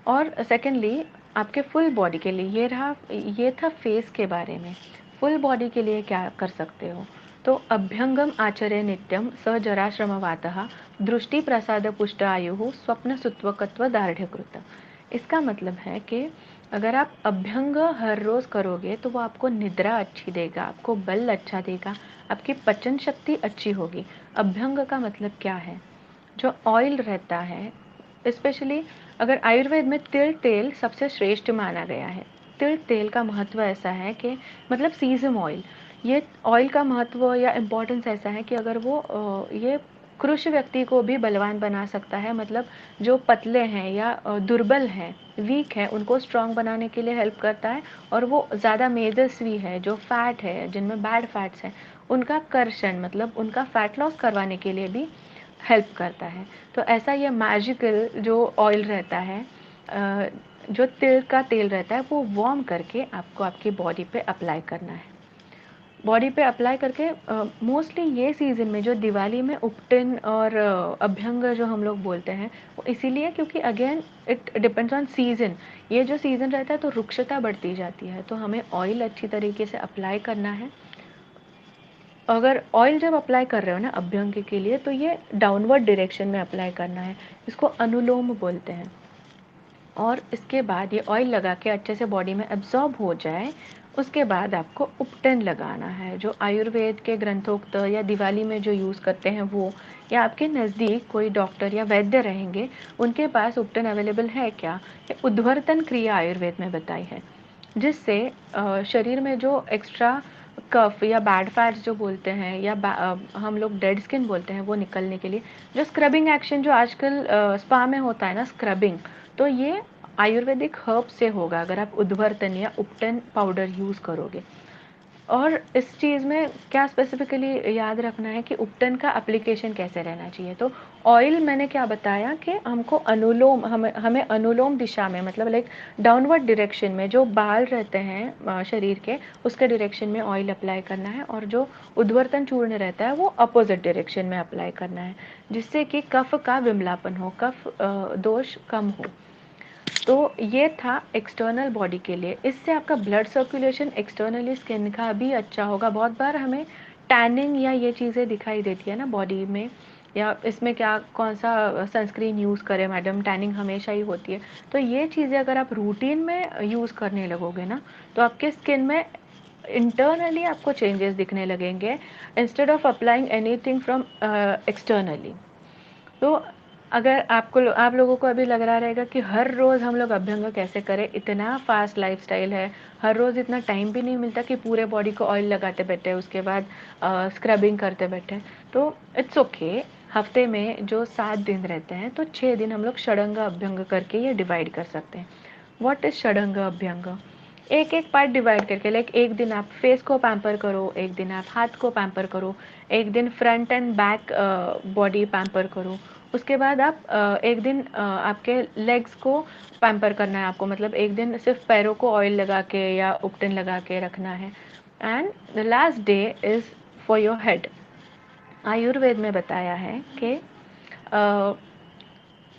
Speaker 2: और सेकेंडली आपके फुल बॉडी के लिए ये था फेस के बारे में। फुल बॉडी के लिए क्या कर सकते हो, तो अभ्यंगम आचर्य नित्यम स जराश्रमवातः दृष्टि प्रसाद पुष्ट आयु स्वप्न सुत्वकत्व दार्ढ्यकृत। इसका मतलब है कि अगर आप अभ्यंग हर रोज़ करोगे तो वो आपको निद्रा अच्छी देगा, आपको बल अच्छा देगा, आपकी पचन शक्ति अच्छी होगी। अभ्यंग का मतलब क्या है, जो ऑयल रहता है, स्पेशली अगर आयुर्वेद में तिल तेल सबसे श्रेष्ठ माना गया है। तिल तेल का महत्व ऐसा है कि मतलब सीजम ऑयल, ये ऑयल का महत्व या इम्पोर्टेंस ऐसा है कि अगर वो ये कृश व्यक्ति को भी बलवान बना सकता है। मतलब जो पतले हैं या दुर्बल हैं, वीक है, उनको स्ट्रांग बनाने के लिए हेल्प करता है। और वो ज़्यादा मेदस्वी है, जो फैट है, जिनमें बैड फैट्स हैं, उनका कर्षण मतलब उनका फैट लॉस करवाने के लिए भी हेल्प करता है। तो ऐसा ये मैजिकल जो ऑयल रहता है, जो तिल का तेल रहता है, वो वार्म करके आपको आपकी बॉडी पे अप्लाई करना है। बॉडी पे अप्लाई करके मोस्टली ये सीज़न में जो दिवाली में उपटन और अभ्यंग जो हम लोग बोलते हैं वो इसीलिए क्योंकि again it depends on season. ये जो सीज़न रहता है तो रुक्षता बढ़ती जाती है, तो हमें ऑयल अच्छी तरीके से अप्लाई करना है। अगर ऑयल जब अप्लाई कर रहे हो ना अभ्यंग के लिए, तो ये डाउनवर्ड डायरेक्शन में अप्लाई करना है, इसको अनुलोम बोलते हैं। और इसके बाद ये ऑयल लगा के अच्छे से बॉडी में एब्जॉर्ब हो जाए, उसके बाद आपको उपटन लगाना है, जो आयुर्वेद के ग्रंथोक्त या दिवाली में जो यूज़ करते हैं वो, या आपके नज़दीक कोई डॉक्टर या वैद्य रहेंगे उनके पास उपटन अवेलेबल है क्या, ये उद्वर्तन क्रिया आयुर्वेद में बताई है, जिससे शरीर में जो एक्स्ट्रा कफ या बैड फैट्स जो बोलते हैं या हम लोग डेड स्किन बोलते हैं वो निकलने के लिए, जो स्क्रबिंग एक्शन जो आजकल स्पा में होता है ना स्क्रबिंग, तो ये आयुर्वेदिक हर्ब से होगा अगर आप उद्वर्तन या उपटन पाउडर यूज़ करोगे। और इस चीज़ में क्या स्पेसिफिकली याद रखना है कि उपटन का एप्लीकेशन कैसे रहना चाहिए। तो ऑयल मैंने क्या बताया कि हमको अनुलोम हमें हमें अनुलोम दिशा में, मतलब लाइक डाउनवर्ड डायरेक्शन में जो बाल रहते हैं शरीर के, उसके डायरेक्शन में ऑयल अप्लाई करना है, और जो उद्वर्तन चूर्ण रहता है वो अपोजिट डायरेक्शन में अप्लाई करना है, जिससे कि कफ का विमलापन हो, कफ दोष कम हो। तो ये था एक्सटर्नल बॉडी के लिए। इससे आपका ब्लड सर्कुलेशन एक्सटर्नली स्किन का भी अच्छा होगा। बहुत बार हमें टैनिंग या ये चीज़ें दिखाई देती है ना बॉडी में, या इसमें क्या कौन सा सनस्क्रीन यूज़ करें मैडम, टैनिंग हमेशा ही होती है। तो ये चीज़ें अगर आप रूटीन में यूज़ करने लगोगे ना, तो आपके स्किन में इंटरनली आपको चेंजेस दिखने लगेंगे, instead of applying anything from externally. तो अगर आप लोगों को अभी लग रहा रहेगा कि हर रोज़ हम लोग अभ्यंग कैसे करें, इतना फास्ट लाइफस्टाइल है, हर रोज़ इतना टाइम भी नहीं मिलता कि पूरे बॉडी को ऑयल लगाते बैठे, उसके बाद स्क्रबिंग करते बैठे। तो इट्स ओके, हफ्ते में जो 7 दिन रहते हैं तो 6 दिन हम लोग षडंग अभ्यंग करके ये डिवाइड कर सकते हैं। What is shadang abhyanga? एक एक पार्ट डिवाइड करके, लाइक एक दिन आप फेस को पैम्पर करो, एक दिन आप हाथ को पैम्पर करो, एक दिन front end back body pamper करो, उसके बाद आप एक दिन आपके लेग्स को पैम्पर करना है आपको, मतलब एक दिन सिर्फ पैरों को ऑयल लगा के या उपटन लगा के रखना है, and the last day is for your head. Ayurveda में बताया है कि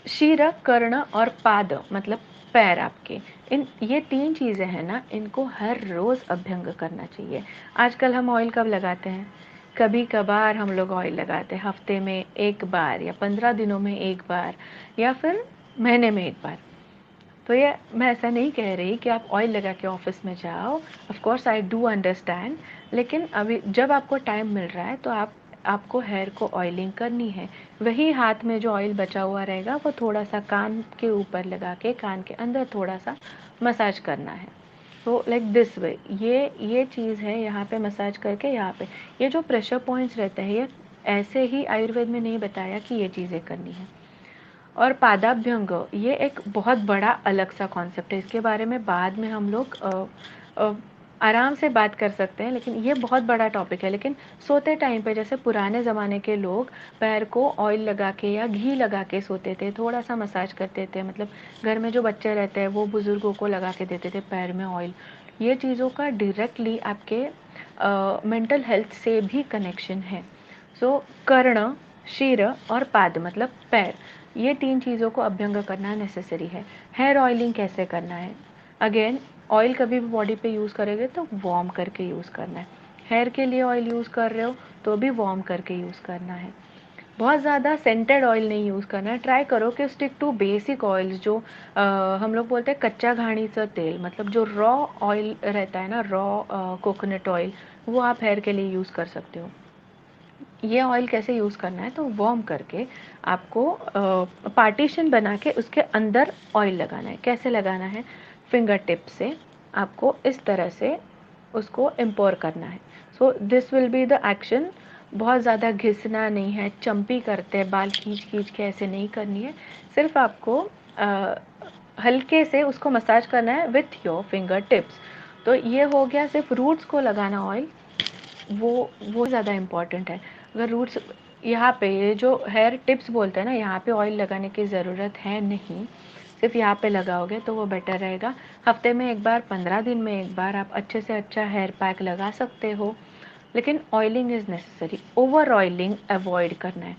Speaker 2: शीर, कर्ण और पाद, मतलब पैर आपके, इन ये 3 चीज़ें हैं ना, इनको हर रोज़ अभ्यंग करना चाहिए। आजकल हम ऑयल कब लगाते हैं? कभी कभार हम लोग ऑयल लगाते हैं, हफ्ते में 1 बार या 15 दिनों में 1 बार या फिर महीने में 1 बार। तो ये मैं ऐसा नहीं कह रही कि आप ऑयल लगा के ऑफिस में जाओ, of course I do understand, लेकिन अभी जब आपको टाइम मिल रहा है तो आपको हेयर को ऑयलिंग करनी है। वही हाथ में जो ऑयल बचा हुआ रहेगा वो थोड़ा सा कान के ऊपर लगा के कान के अंदर थोड़ा सा मसाज करना है। तो लाइक दिस वे, ये चीज़ है, यहाँ पे मसाज करके यहाँ पे ये जो प्रेशर पॉइंट्स रहते हैं, ये ऐसे ही आयुर्वेद में नहीं बताया कि ये चीज़ें करनी है। और पादाभ्यंग ये एक बहुत बड़ा अलग सा कॉन्सेप्ट है, इसके बारे में बाद में हम लोग आराम से बात कर सकते हैं, लेकिन ये बहुत बड़ा टॉपिक है। लेकिन सोते टाइम पे जैसे पुराने ज़माने के लोग पैर को ऑयल लगा के या घी लगा के सोते थे, थोड़ा सा मसाज करते थे, मतलब घर में जो बच्चे रहते हैं वो बुज़ुर्गों को लगा के देते थे पैर में ऑयल। ये चीज़ों का डायरेक्टली आपके मेंटल हेल्थ से भी कनेक्शन है। सो कर्ण, शीर और पाद मतलब पैर, ये 3 चीज़ों को अभ्यंग करना नेसेसरी है। हेयर ऑयलिंग कैसे करना है? अगेन, ऑयल कभी भी बॉडी पे यूज़ करोगे तो वार्म करके यूज़ करना है। हेयर के लिए ऑयल यूज़ कर रहे हो तो भी वार्म करके यूज़ करना है। बहुत ज़्यादा सेंटेड ऑयल नहीं यूज़ करना है, ट्राई करो कि स्टिक टू बेसिक ऑयल्स, जो हम लोग बोलते हैं कच्चा घानी सा तेल, मतलब जो रॉ ऑयल रहता है ना, रॉ कोकोनट ऑयल, वो आप हेयर के लिए यूज़ कर सकते हो। ये ऑयल कैसे यूज़ करना है, तो वार्म करके आपको पार्टीशन बना के उसके अंदर ऑयल लगाना है। कैसे लगाना है? फिंगर टिप से आपको इस तरह से उसको इम्पोर करना है। So this will be the action. बहुत ज़्यादा घिसना नहीं है, चंपी करते हैं बाल खींच खींच के, ऐसे नहीं करनी है। सिर्फ आपको हल्के से उसको मसाज करना है विथ योर फिंगर टिप्स। तो ये हो गया सिर्फ रूट्स को लगाना ऑयल, वो ज़्यादा इम्पॉर्टेंट है। अगर रूट्स, यहाँ पे ये जो हेयर टिप्स बोलते हैं ना, यहाँ पे ऑयल लगाने की ज़रूरत है नहीं, सिर्फ यहाँ पे लगाओगे तो वो बेटर रहेगा। हफ्ते में 1 बार, 15 दिन में 1 बार आप अच्छे से अच्छा हेयर पैक लगा सकते हो। लेकिन oiling is necessary, over oiling avoid करना है।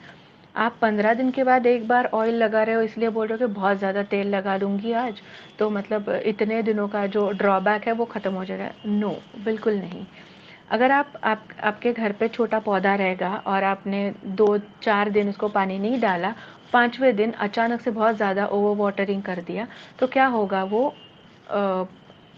Speaker 2: आप 15 दिन के बाद एक बार ऑयल लगा रहे हो इसलिए बोल रहे हो कि बहुत ज़्यादा तेल लगा दूंगी आज, तो मतलब इतने दिनों का जो ड्रॉबैक है वो ख़त्म हो जाएगा। नो, बिल्कुल नहीं। अगर आपके घर पे छोटा पौधा रहेगा और आपने 2-4 दिन उसको पानी नहीं डाला, 5वें दिन अचानक से बहुत ज़्यादा ओवर वाटरिंग कर दिया, तो क्या होगा, वो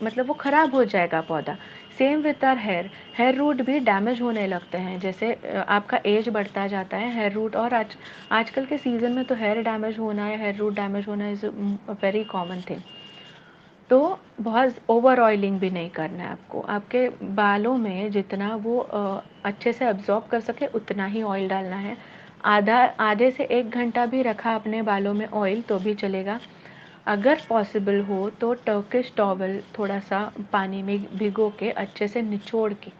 Speaker 2: मतलब वो ख़राब हो जाएगा पौधा। Same with our hair root भी डैमेज होने लगते हैं। जैसे आपका एज बढ़ता जाता है, हेयर रूट, और आजकल के सीज़न में तो हेयर डैमेज होना या हेयर रूट डैमेज होना is a very common thing. तो बहुत ओवर ऑयलिंग भी नहीं करना है आपको। आपके बालों में जितना वो अच्छे से अब्जॉर्ब कर सके उतना ही ऑयल डालना है। आधे से 1 घंटा भी रखा अपने बालों में ऑयल तो भी चलेगा। अगर पॉसिबल हो तो टर्किश टॉवल थोड़ा सा पानी में भिगो के अच्छे से निचोड़ के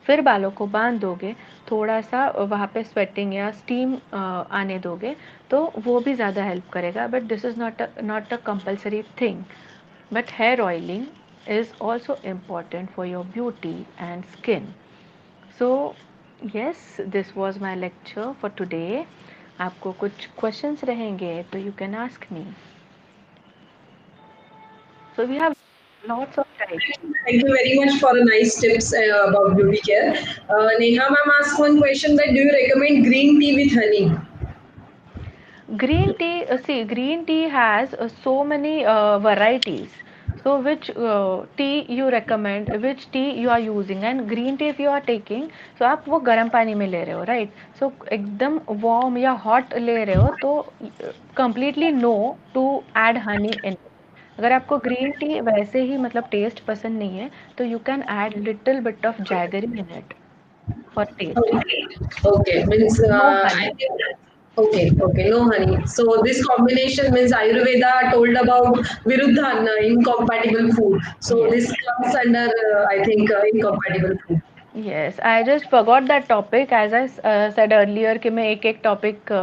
Speaker 2: फिर बालों को बांध दोगे, थोड़ा सा वहाँ पे स्वेटिंग या स्टीम आने दोगे, तो वो भी ज़्यादा हेल्प करेगा। But this is not a compulsory thing, but here oiling is also important for your beauty and skin. So yes, this was my lecture for today. आपको कुछ questions रहेंगे तो you can ask me. So we have lots of time.
Speaker 1: Thank you very much for the nice tips about beauty care. Neha ma'am asked one question that do you recommend green tea with honey?
Speaker 2: Green tea, see, green tea has so many varieties. So which tea you recommend, which tea you are using, and green tea if you are taking, so आप वो गर्म पानी में ले रहे हो, right? So एकदम warm या hot ले रहे हो तो completely no to add honey in. अगर आपको ग्रीन टी वैसे ही मतलब टेस्ट पसंद नहीं है तो you can add little bit of jaggery in it for taste.
Speaker 1: Okay, okay, means
Speaker 2: no
Speaker 1: I
Speaker 2: honey.
Speaker 1: think okay, no honey. So this combination means Ayurveda told about Viruddhana, incompatible food. So
Speaker 2: Yes.
Speaker 1: this comes under I think incompatible food.
Speaker 2: Yes, I just forgot that topic as I said earlier कि मैं एक एक टॉपिक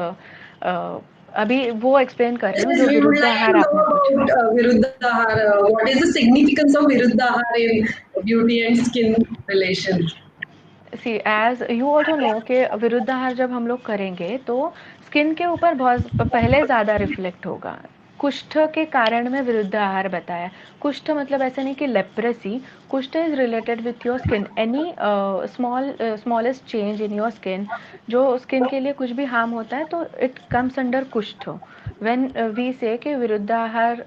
Speaker 2: अभी वो एक्सप्लेन कर रही हूँ
Speaker 1: Yes,
Speaker 2: जो
Speaker 1: we would
Speaker 2: विरुद्ध
Speaker 1: like to
Speaker 2: आहार
Speaker 1: know
Speaker 2: आपने पूछा.
Speaker 1: about Viruddhahar. What is the significance of Viruddhahar in beauty and skin relation?
Speaker 2: See as you also know कि विरुद्ध आहार जब हम लोग करेंगे तो स्किन के ऊपर बहुत पहले ज़्यादा रिफ्लेक्ट होगा. कुष्ठ के कारण में विरुद्ध आहार बताया. कुष्ठ मतलब ऐसा नहीं कि लेप्रेसी. कुष्ठ is related with your skin. Any smallest change in your skin, जो स्किन के लिए कुछ भी हार्म होता है तो इट कम्स अंडर कुष्ठ. व्हेन वी से कि विरुद्ध आहार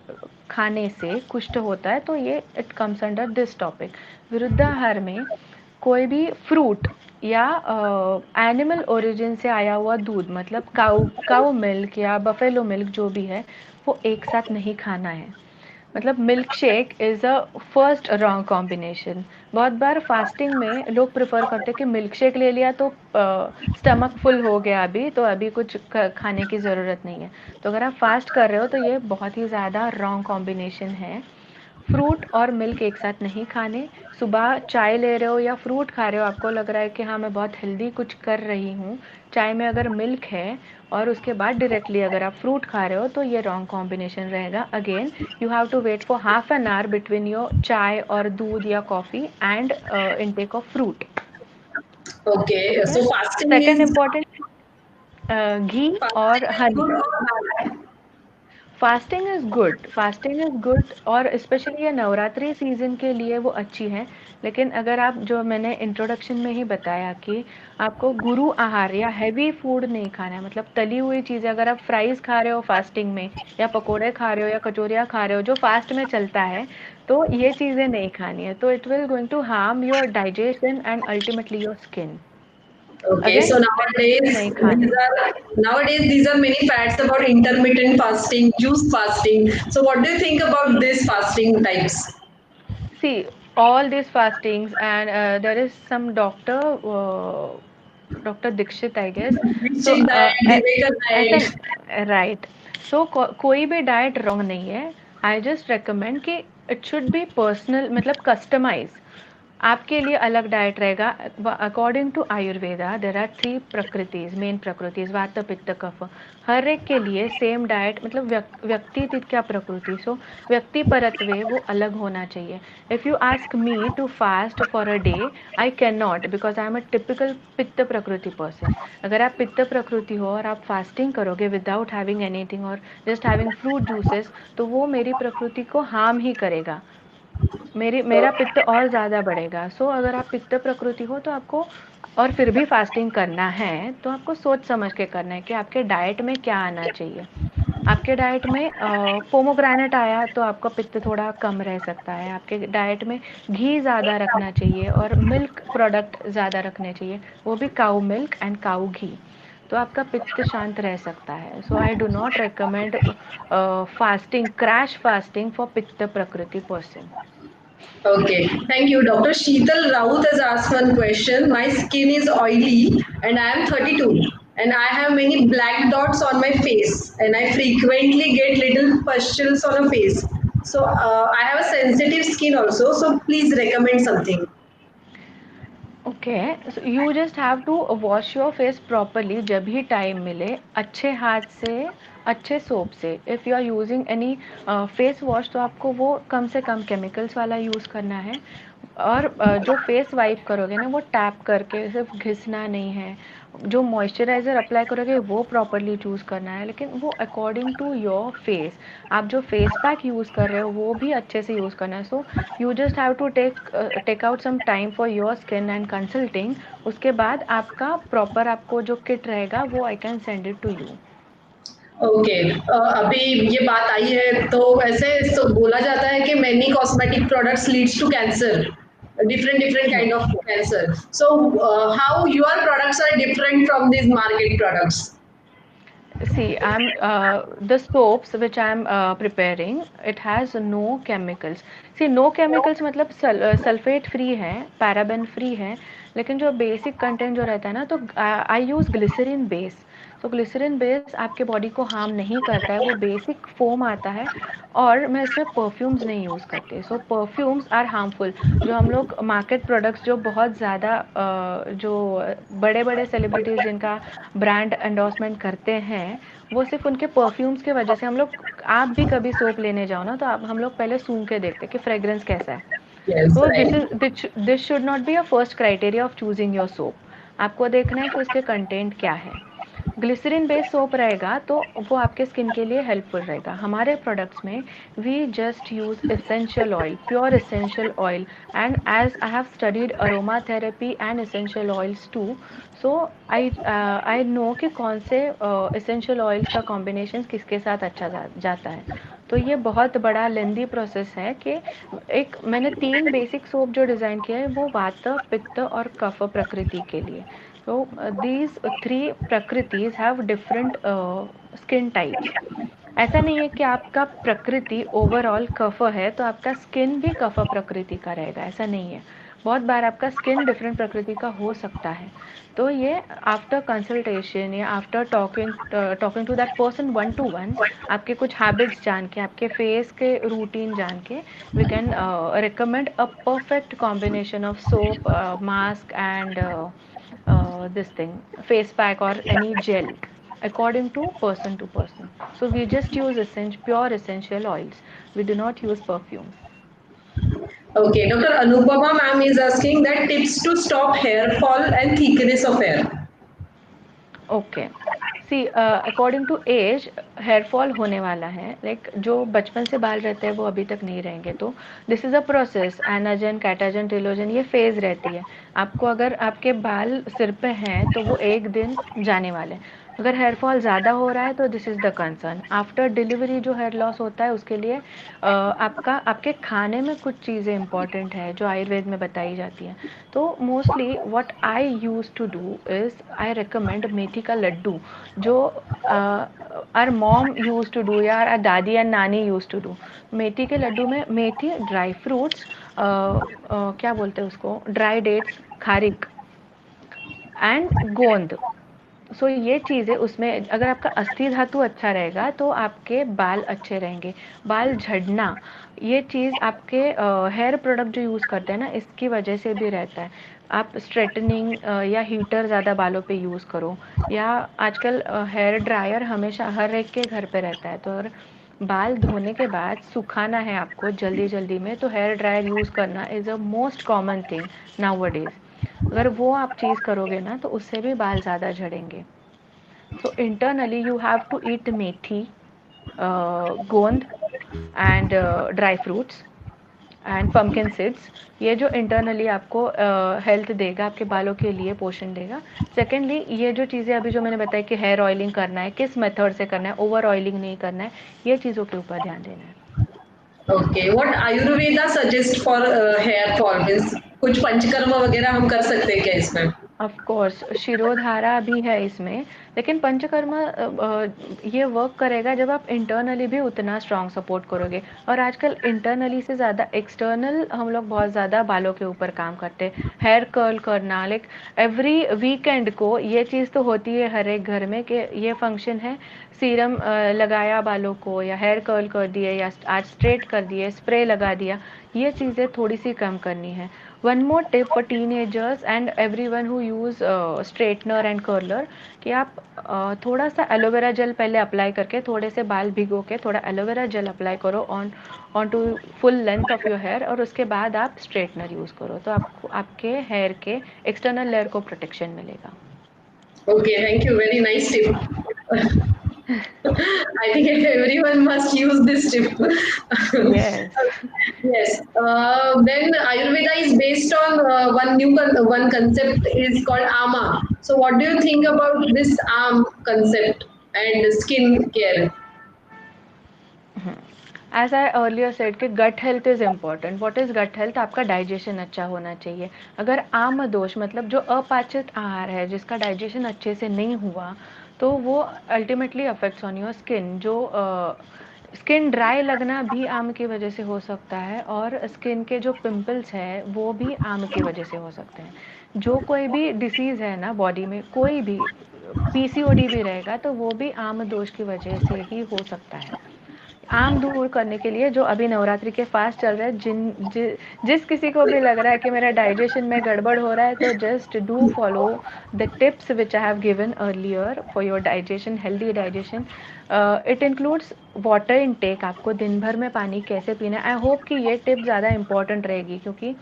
Speaker 2: खाने से कुष्ठ होता है तो ये it comes under this topic. विरुद्ध आहार में कोई भी फ्रूट या एनिमल ओरिजिन से आया हुआ दूध, मतलब काऊ मिल्क या बफेलो मिल्क जो भी है, वो एक साथ नहीं खाना है. मतलब milk shake is a first wrong combination. बहुत बार फास्टिंग में लोग प्रेफर करते हैं कि मिल्क शेक ले लिया तो स्टमक फुल हो गया, अभी तो अभी कुछ खाने की ज़रूरत नहीं है. तो अगर आप फास्ट कर रहे हो तो ये बहुत ही ज़्यादा रॉन्ग कॉम्बिनेशन है. फ्रूट और मिल्क एक साथ नहीं खाने. सुबह चाय ले रहे हो या फ्रूट खा रहे हो, आपको लग रहा है कि हाँ मैं बहुत हेल्दी कुछ कर रही हूँ, चाय में अगर मिल्क है और उसके बाद डायरेक्टली अगर आप फ्रूट खा रहे हो तो ये रॉन्ग कॉम्बिनेशन रहेगा. Again you have to wait for half an hour between your chai और दूध या coffee and intake of fruit.
Speaker 1: Okay,
Speaker 2: ठीक है.
Speaker 1: so fasting
Speaker 2: second
Speaker 1: is
Speaker 2: important, घी और
Speaker 1: fasting is
Speaker 2: हनी.
Speaker 1: good or bad?
Speaker 2: Fasting is good, और स्पेशली ये नवरात्रि सीज़न के लिए वो अच्छी है. लेकिन अगर आप, जो मैंने इंट्रोडक्शन में ही बताया कि आपको गुरु आहार या हैवी फूड नहीं खाना है, मतलब तली हुई चीज़ें, अगर आप फ्राइज़ खा रहे हो फास्टिंग में या पकोड़े खा रहे हो या कचौरियाँ खा रहे हो जो फास्ट में चलता है, तो ये चीज़ें नहीं खानी है. तो it will going to harm your digestion and ultimately your skin.
Speaker 1: Okay,
Speaker 2: again
Speaker 1: so
Speaker 2: spices नहीं खाने.
Speaker 1: nowadays these are many fads about intermittent fasting, juice fasting. So what do you think about this fasting types?
Speaker 2: See, all these fastings, and there is some doctor, Dr. Dikshit, I guess. So
Speaker 1: District diet, Viveka
Speaker 2: ऐसा,
Speaker 1: diet.
Speaker 2: राइट. सो कोई भी डाइट रॉन्ग नहीं है. आई जस्ट रिकमेंड कि इट शुड बी पर्सनल, मतलब कस्टमाइज. आपके लिए अलग डाइट रहेगा। According to Ayurveda there are 3 prakritis, main prakritis, vata pitta कफ। हर एक के लिए सेम डाइट, मतलब व्यक्ति क्या प्रकृति, सो व्यक्ति परत्वे वो अलग होना चाहिए। If you ask me to fast for a day, I can not, because I am a typical pitta prakriti person. अगर आप पित्त प्रकृति हो और आप फास्टिंग करोगे विदाउट हैविंग एनीथिंग और जस्ट हैविंग फ्रूट जूसेस, तो वो मेरी प्रकृति को हार्म ही करेगा, मेरा पित्त और ज़्यादा बढ़ेगा। सो अगर आप पित्त प्रकृति हो तो आपको, और फिर भी फास्टिंग करना है, तो आपको सोच समझ के करना है कि आपके डाइट में क्या आना चाहिए। आपके डाइट में पोमोग्रेनेट आया तो आपका पित्त थोड़ा कम रह सकता है। आपके डाइट में घी ज़्यादा रखना चाहिए और मिल्क प्रोडक्ट ज़्यादा रखने चाहिए, वो भी काऊ मिल्क एंड काऊ घी, तो आपका पित्त शांत रह सकता है। So I do not recommend fasting, crash fasting for pitta prakriti person.
Speaker 1: Okay, thank you. Dr. Sheetal Raut has asked one question. My skin is oily and I am 32 and I have many black dots on my face and I frequently get little pustules on a face. So I have a sensitive skin also. So please recommend something.
Speaker 2: Okay, so you just have to wash your face properly जब भी टाइम मिले, अच्छे हाथ से, अच्छे सोप से। If you are using any face wash तो आपको वो कम से कम केमिकल्स वाला यूज़ करना है। और जो फेस वाइप करोगे ना वो टैप करके, सिर्फ घिसना नहीं है। जो मॉइस्चराइज़र अप्लाई करोगे वो प्रॉपरली चूज़ करना है, लेकिन वो अकॉर्डिंग टू योर फेस। आप जो फेस पैक यूज़ कर रहे हो वो भी अच्छे से यूज़ करना है। So you just have to take out some time for your skin and consulting. उसके बाद आपका प्रॉपर, आपको जो किट रहेगा वो I can send it to you.
Speaker 1: Okay, अभी ये बात आई है तो ऐसे तो बोला जाता है कि many cosmetic products leads to cancer, different different kind of cancer. So how your products are different from these market products?
Speaker 2: See, I'm the soaps which I'm preparing, it has no chemicals. See, no chemicals मतलब सल्फेट फ्री है, पैराबेन फ्री है, लेकिन जो बेसिक कंटेंट जो रहता है ना, तो आई यूज़ ग्लिसरीन बेस। तो ग्लिसरीन बेस आपके बॉडी को हार्म नहीं करता है, वो बेसिक फोम आता है। और मैं इसमें परफ्यूम्स नहीं यूज़ करती, सो परफ्यूम्स आर हार्मफुल। जो हम लोग मार्केट प्रोडक्ट्स जो बहुत ज़्यादा जो बड़े बड़े सेलिब्रिटीज़ जिनका ब्रांड एंडोर्समेंट करते हैं, वो सिर्फ उनके परफ्यूम्स की वजह से, हम लोग, आप भी कभी सोप लेने जाओ ना तो आप, हम लोग पहले सूंघ के देखते हैं कि फ्रेग्रेंस कैसा है।
Speaker 1: Yes,
Speaker 2: तो
Speaker 1: right.
Speaker 2: This should not be a first criteria of choosing your soap. आपको देखना है कि उसके कंटेंट क्या है। ग्लिसरीन बेस्ड सोप रहेगा तो वो आपके स्किन के लिए हेल्पफुल रहेगा। हमारे प्रोडक्ट्स में we just use essential oil, pure essential oil, and as I have studied aromatherapy and essential oils too, so I know कि कौन से एसेंशियल ऑयल्स का कॉम्बिनेशन किसके साथ अच्छा जाता है। तो ये बहुत बड़ा लेंदी प्रोसेस है कि एक मैंने 3 बेसिक सोप जो डिज़ाइन किया है वो वात, पित्त और कफ प्रकृति के लिए। So these 3 prakritis have different skin types. ऐसा नहीं है कि आपका प्रकृति ओवरऑल कफ है तो आपका स्किन भी कफ प्रकृति का रहेगा, ऐसा नहीं है। बहुत बार आपका स्किन डिफरेंट प्रकृति का हो सकता है। तो ये आफ्टर कंसल्टेशन या after talking to that person one to one, आपके कुछ हैबिट्स जान के, आपके फेस के रूटीन जान के, we can recommend a perfect combination of soap, mask and this thing, face pack or any gel, according to person. So we just use pure essential oils, we do not use perfumes.
Speaker 1: Okay, Dr. Anupama ma'am is asking that tips to stop hair fall and thickness of hair.
Speaker 2: Okay, see according to age hair fall होने वाला है, लाइक जो बचपन से बाल रहते हैं वो अभी तक नहीं रहेंगे। तो this is a process, anagen, catagen, telogen, ये फेज़ रहती है। आपको अगर आपके बाल सिर पे हैं तो वो एक दिन जाने वाले हैं। अगर हेयर फॉल ज़्यादा हो रहा है तो this is the concern. After delivery जो हेयर लॉस होता है उसके लिए आपके खाने में कुछ चीज़ें इंपॉर्टेंट है जो आयुर्वेद में बताई जाती हैं। तो mostly what I use to do is I recommend मेथी का लड्डू, जो our mom use to do या आर दादी या नानी यूज़ टू डू। मेथी के लड्डू में मेथी, ड्राई फ्रूट्स, क्या बोलते हैं उसको, ड्राई डेट्स, खारिक एंड गोंद, सो ये चीज़ें उसमें अगर आपका अस्थि धातु अच्छा रहेगा तो आपके बाल अच्छे रहेंगे। बाल झड़ना, ये चीज़ आपके हेयर प्रोडक्ट जो यूज़ करते हैं ना, इसकी वजह से भी रहता है। आप स्ट्रेटनिंग या हीटर ज़्यादा बालों पे यूज़ करो, या आजकल हेयर ड्रायर हमेशा हर एक के घर पे रहता है, तो अगर बाल धोने के बाद सुखाना है आपको जल्दी-जल्दी में, तो हेयर ड्रायर यूज़ करना is a most common thing nowadays. अगर वो आप चीज़ करोगे ना, तो उससे भी बाल ज़्यादा झड़ेंगे। So internally you have to eat methi, गोंद and dry fruits and pumpkin seeds. ये जो इंटरनली आपको हेल्थ देगा, आपके बालों के लिए पोषण देगा। सेकेंडली, ये जो चीज़ें अभी जो मैंने बताया कि हेयर ऑयलिंग करना है, किस मेथड से करना है, ओवर ऑयलिंग नहीं करना है, ये चीज़ों के ऊपर ध्यान देना है।
Speaker 1: Okay, what Ayurveda suggest for hair fall means कुछ पंचकर्म वगैरह हम कर सकते हैं क्या इसमें?
Speaker 2: ऑफ कोर्स शिरोधारा भी है इसमें, लेकिन पंचकर्म ये वर्क करेगा जब आप इंटरनली भी उतना स्ट्रॉन्ग सपोर्ट करोगे। और आजकल इंटरनली से ज़्यादा एक्सटर्नल हम लोग बहुत ज़्यादा बालों के ऊपर काम करते हैं। हेयर कर्ल करना, लाइक एवरी वीकेंड को ये चीज़ तो होती है हर एक घर में कि ये फंक्शन है, सीरम लगाया बालों को, या हेयर कर्ल कर दिए, या आज स्ट्रेट कर दिए, स्प्रे लगा दिया। ये चीज़ें थोड़ी सी कम करनी है। One more tip for teenagers and everyone who use straightener and curler, कि आप थोड़ा सा एलोवेरा जेल पहले अप्लाई करके, थोड़े से बाल भिगो के थोड़ा एलोवेरा जेल अप्लाई करो on to full length of your hair, और उसके बाद आप स्ट्रेटनर यूज़ करो, तो आपको आपके हेयर के एक्सटर्नल लेयर को प्रोटेक्शन मिलेगा।
Speaker 1: Okay, thank you. Very nice tip. I think everyone must use this tip.
Speaker 2: Yes.
Speaker 1: Yes. Then Ayurveda is based on one concept is called AMA. So, what do you think about this concept and skin care?
Speaker 2: As I earlier said कि gut health is important. What is gut health? आपका डाइजेशन अच्छा होना चाहिए। अगर आम दोष मतलब जो अपाचित आहार है, जिसका डाइजेशन अच्छे से नहीं हुआ, तो वो ultimately affects on your skin. जो स्किन ड्राई लगना भी आम की वजह से हो सकता है, और स्किन के जो पिंपल्स है वो भी आम की वजह से हो सकते हैं। जो कोई भी डिसीज़ है ना बॉडी में, कोई भी पीसीओडी भी रहेगा, तो वो भी आम दोष की वजह से ही हो सकता है। आम दूर करने के लिए जो अभी नवरात्रि के फास्ट चल रहे हैं, जिस किसी को भी लग रहा है कि मेरा डाइजेशन में गड़बड़ हो रहा है, तो just do follow the tips which I have given earlier for your digestion, healthy digestion. It includes water intake, आपको दिन भर में पानी कैसे पीना है। आई होप कि ये टिप ज़्यादा इंपॉर्टेंट रहेगी, क्योंकि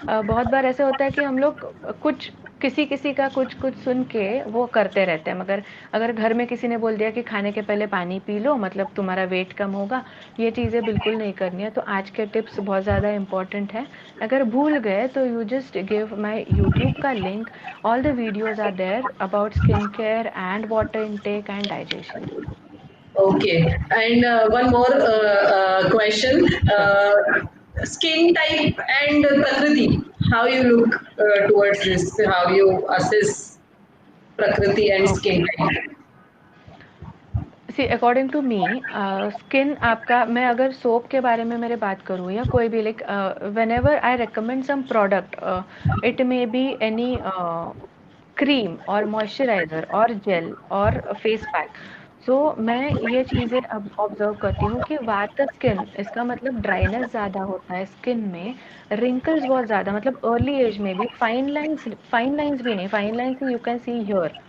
Speaker 2: बहुत बार ऐसे होता है कि हम लोग कुछ किसी किसी का कुछ कुछ सुन के वो करते रहते हैं, मगर अगर घर में किसी ने बोल दिया कि खाने के पहले पानी पी लो, मतलब तुम्हारा वेट कम होगा, ये चीज़ें बिल्कुल नहीं करनी है। तो आज के टिप्स बहुत ज़्यादा इंपॉर्टेंट है। अगर भूल गए तो you just give my YouTube का link, all the videos are there about skin care and water intake and digestion.
Speaker 1: Okay, and one more question.
Speaker 2: Sure.
Speaker 1: Skin type and Prakriti. How you look towards this? How you assess Prakriti and
Speaker 2: okay,
Speaker 1: skin type?
Speaker 2: See according to me, skin आपका, मैं अगर सोप के बारे में मेरे बात करूँ या कोई भी, like whenever I recommend some product, it may be any cream और मॉइस्चराइज़र और जेल और फेस पैक। सो मैं ये चीज़ें अब ऑब्जर्व करती हूँ कि वात स्किन, इसका मतलब ड्राइनेस ज़्यादा होता है स्किन में, रिंकल्स बहुत ज़्यादा, मतलब अर्ली एज में भी फाइन लाइंस भी नहीं, fine lines you can see here,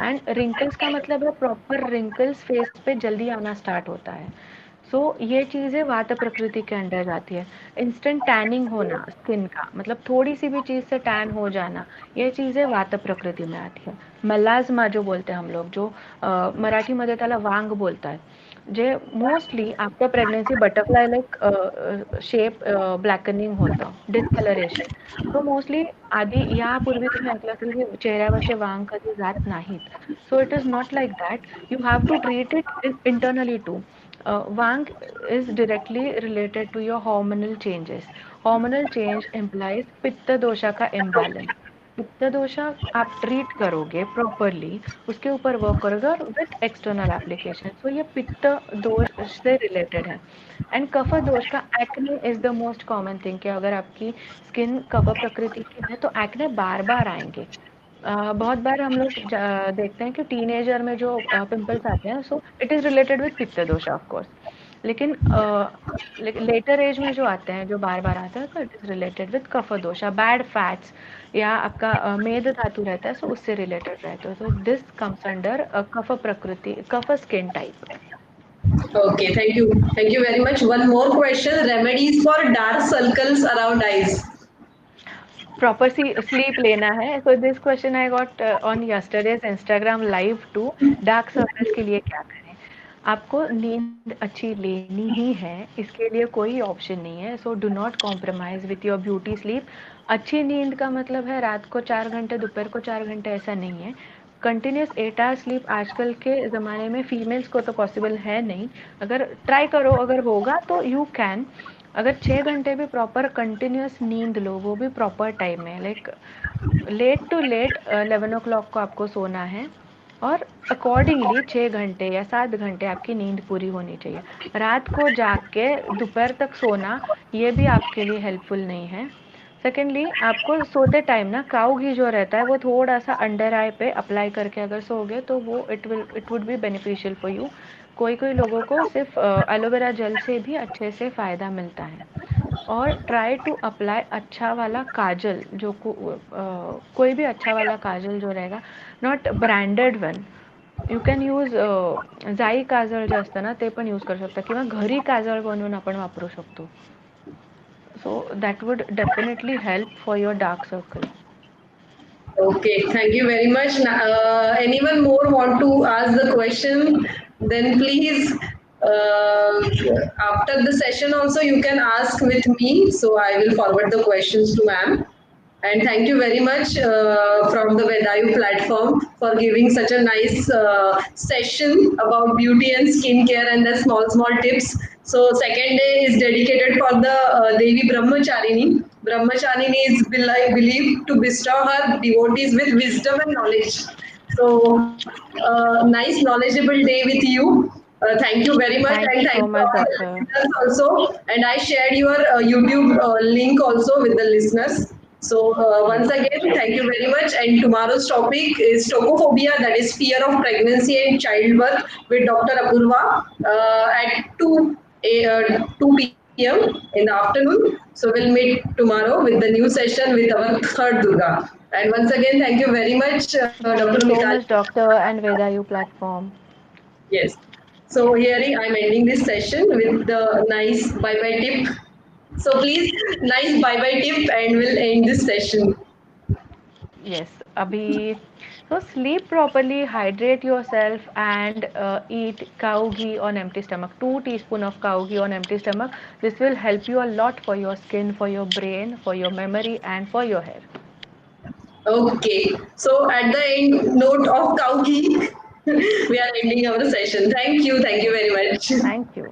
Speaker 2: and wrinkles का मतलब है प्रॉपर रिंकल्स फेस पे जल्दी आना स्टार्ट होता है। सो ये चीज़ें वात प्रकृति के अंडर जाती है। इंस्टेंट टैनिंग होना स्किन का, मतलब थोड़ी सी भी चीज़ से टैन हो जाना, ये चीज़ें वात प्रकृति में आती है। मलाज्मा जो बोलते हैं हम लोग, जो मराठीमध्ये त्याला वांग बोलतात, जे mostly after pregnancy butterfly like shape blackening होतं, डिस्कलरेशन। तो मोस्टली आधी यापूर्वी तुम्ही ऐकलं असेल की चेहऱ्यावरचे वांग कधी जात नाहीत. So it is not like that. You have to treat it internally too. Wang is directly related to your hormonal changes. Hormonal change implies पित्त दोषा का imbalance. पित्त दोषा आप ट्रीट करोगे प्रॉपरली, उसके ऊपर वर्क करोगे और विथ एक्सटर्नल एप्लीकेशन, सो ये पित्त दोष से रिलेटेड है। एंड कफ दोष का acne is the most common thing, कि अगर आपकी स्किन कफ प्रकृति की है तो एक्ने बार बार आएंगे। बहुत बार हम लोग देखते हैं कि टीनेजर में जो पिंपल्स आते हैं, so it is related with पित्त दोष ऑफ कोर्स। लेकिन लेटर एज में जो आते हैं, जो बार-बार आते हैं, तो इट इज़ रिलेटेड विद कफ दोष, बैड फैट्स या आपका मेद धातु रहता है, सो उससे रिलेटेड रहता है। तो this comes under kapha prakriti, kapha skin type.
Speaker 1: Okay, thank you. Thank you very much. One more question. Remedies for dark circles around eyes.
Speaker 2: Proper sleep लेना है। So this question I got on yesterday's Instagram live too. Dark circles के लिए क्या करें? आपको नींद अच्छी लेनी ही है, इसके लिए कोई ऑप्शन नहीं है। So do not compromise with your beauty sleep. अच्छी नींद का मतलब है रात को 4 घंटे, दोपहर को 4 घंटे, ऐसा नहीं है। कंटिन्यूस 8 आवर स्लीप आजकल के ज़माने में फीमेल्स को तो पॉसिबल है नहीं। अगर ट्राई करो, अगर होगा तो यू कैन। अगर 6 घंटे भी प्रॉपर कंटिन्यूस नींद लो, वो भी प्रॉपर टाइम में, like late to late 11 o'clock को आपको सोना है, और अकॉर्डिंगली 6 घंटे या 7 घंटे आपकी नींद पूरी होनी चाहिए। रात को जाग के दोपहर तक सोना, ये भी आपके लिए हेल्पफुल नहीं है। सेकेंडली, आपको सोते टाइम ना काऊ घी जो रहता है, वो थोड़ा सा अंडर आई पे अप्लाई करके अगर सोओगे तो वो it would be beneficial for you. कोई कोई लोगों को सिर्फ एलोवेरा जेल से भी अच्छे से फ़ायदा मिलता है। और ट्राई टू अप्लाई अच्छा वाला काजल, जो कोई भी अच्छा वाला काजल जो रहेगा, not branded one. You can use जाई काजळ जे असतं ना, ते पण यूज करू शकता, किंवा घरी काजळ बनवून आपण वापरू शकतो. So that would definitely help for your dark circle.
Speaker 1: Okay, thank you very much. Anyone more want to ask the question? Then please, after the session also you can ask with me. So I will forward the questions to ma'am. And thank you very much from the Vedayu platform for giving such a nice session about beauty and skincare and the small tips. So second day is dedicated for the Devi Brahmacharini. Brahmacharini is believed to bestow her devotees with wisdom and knowledge. So nice knowledgeable day with you. Thank you very much,
Speaker 2: Thank
Speaker 1: and
Speaker 2: you
Speaker 1: thank
Speaker 2: so
Speaker 1: you
Speaker 2: much,
Speaker 1: all the
Speaker 2: doctor.
Speaker 1: listeners also. And I shared your YouTube link also with the listeners. So once
Speaker 2: Yes.
Speaker 1: again, thank you very much. And tomorrow's topic is tocophobia, that is fear of pregnancy and childbirth, with Dr. Apurva at 2 p.m. in the afternoon. So we'll meet tomorrow with the new session with our third Durga. And once again, thank you very much,
Speaker 2: Thank
Speaker 1: Dr.
Speaker 2: you so
Speaker 1: Mitali.
Speaker 2: much, doctor, and Vedayu platform.
Speaker 1: Yes. So here I'm ending this session with the nice bye-bye tip. So please, nice bye-bye tip, and we'll end this session.
Speaker 2: Yes, Abhi. So sleep properly, hydrate yourself, and eat cow ghee on empty stomach. 2 teaspoons of cow ghee on empty stomach. This will help you a lot for your skin, for your brain, for your memory, and for your hair.
Speaker 1: Okay. So at the end note of cow ghee, we are ending our session. Thank you. Thank you very much.
Speaker 2: Thank you.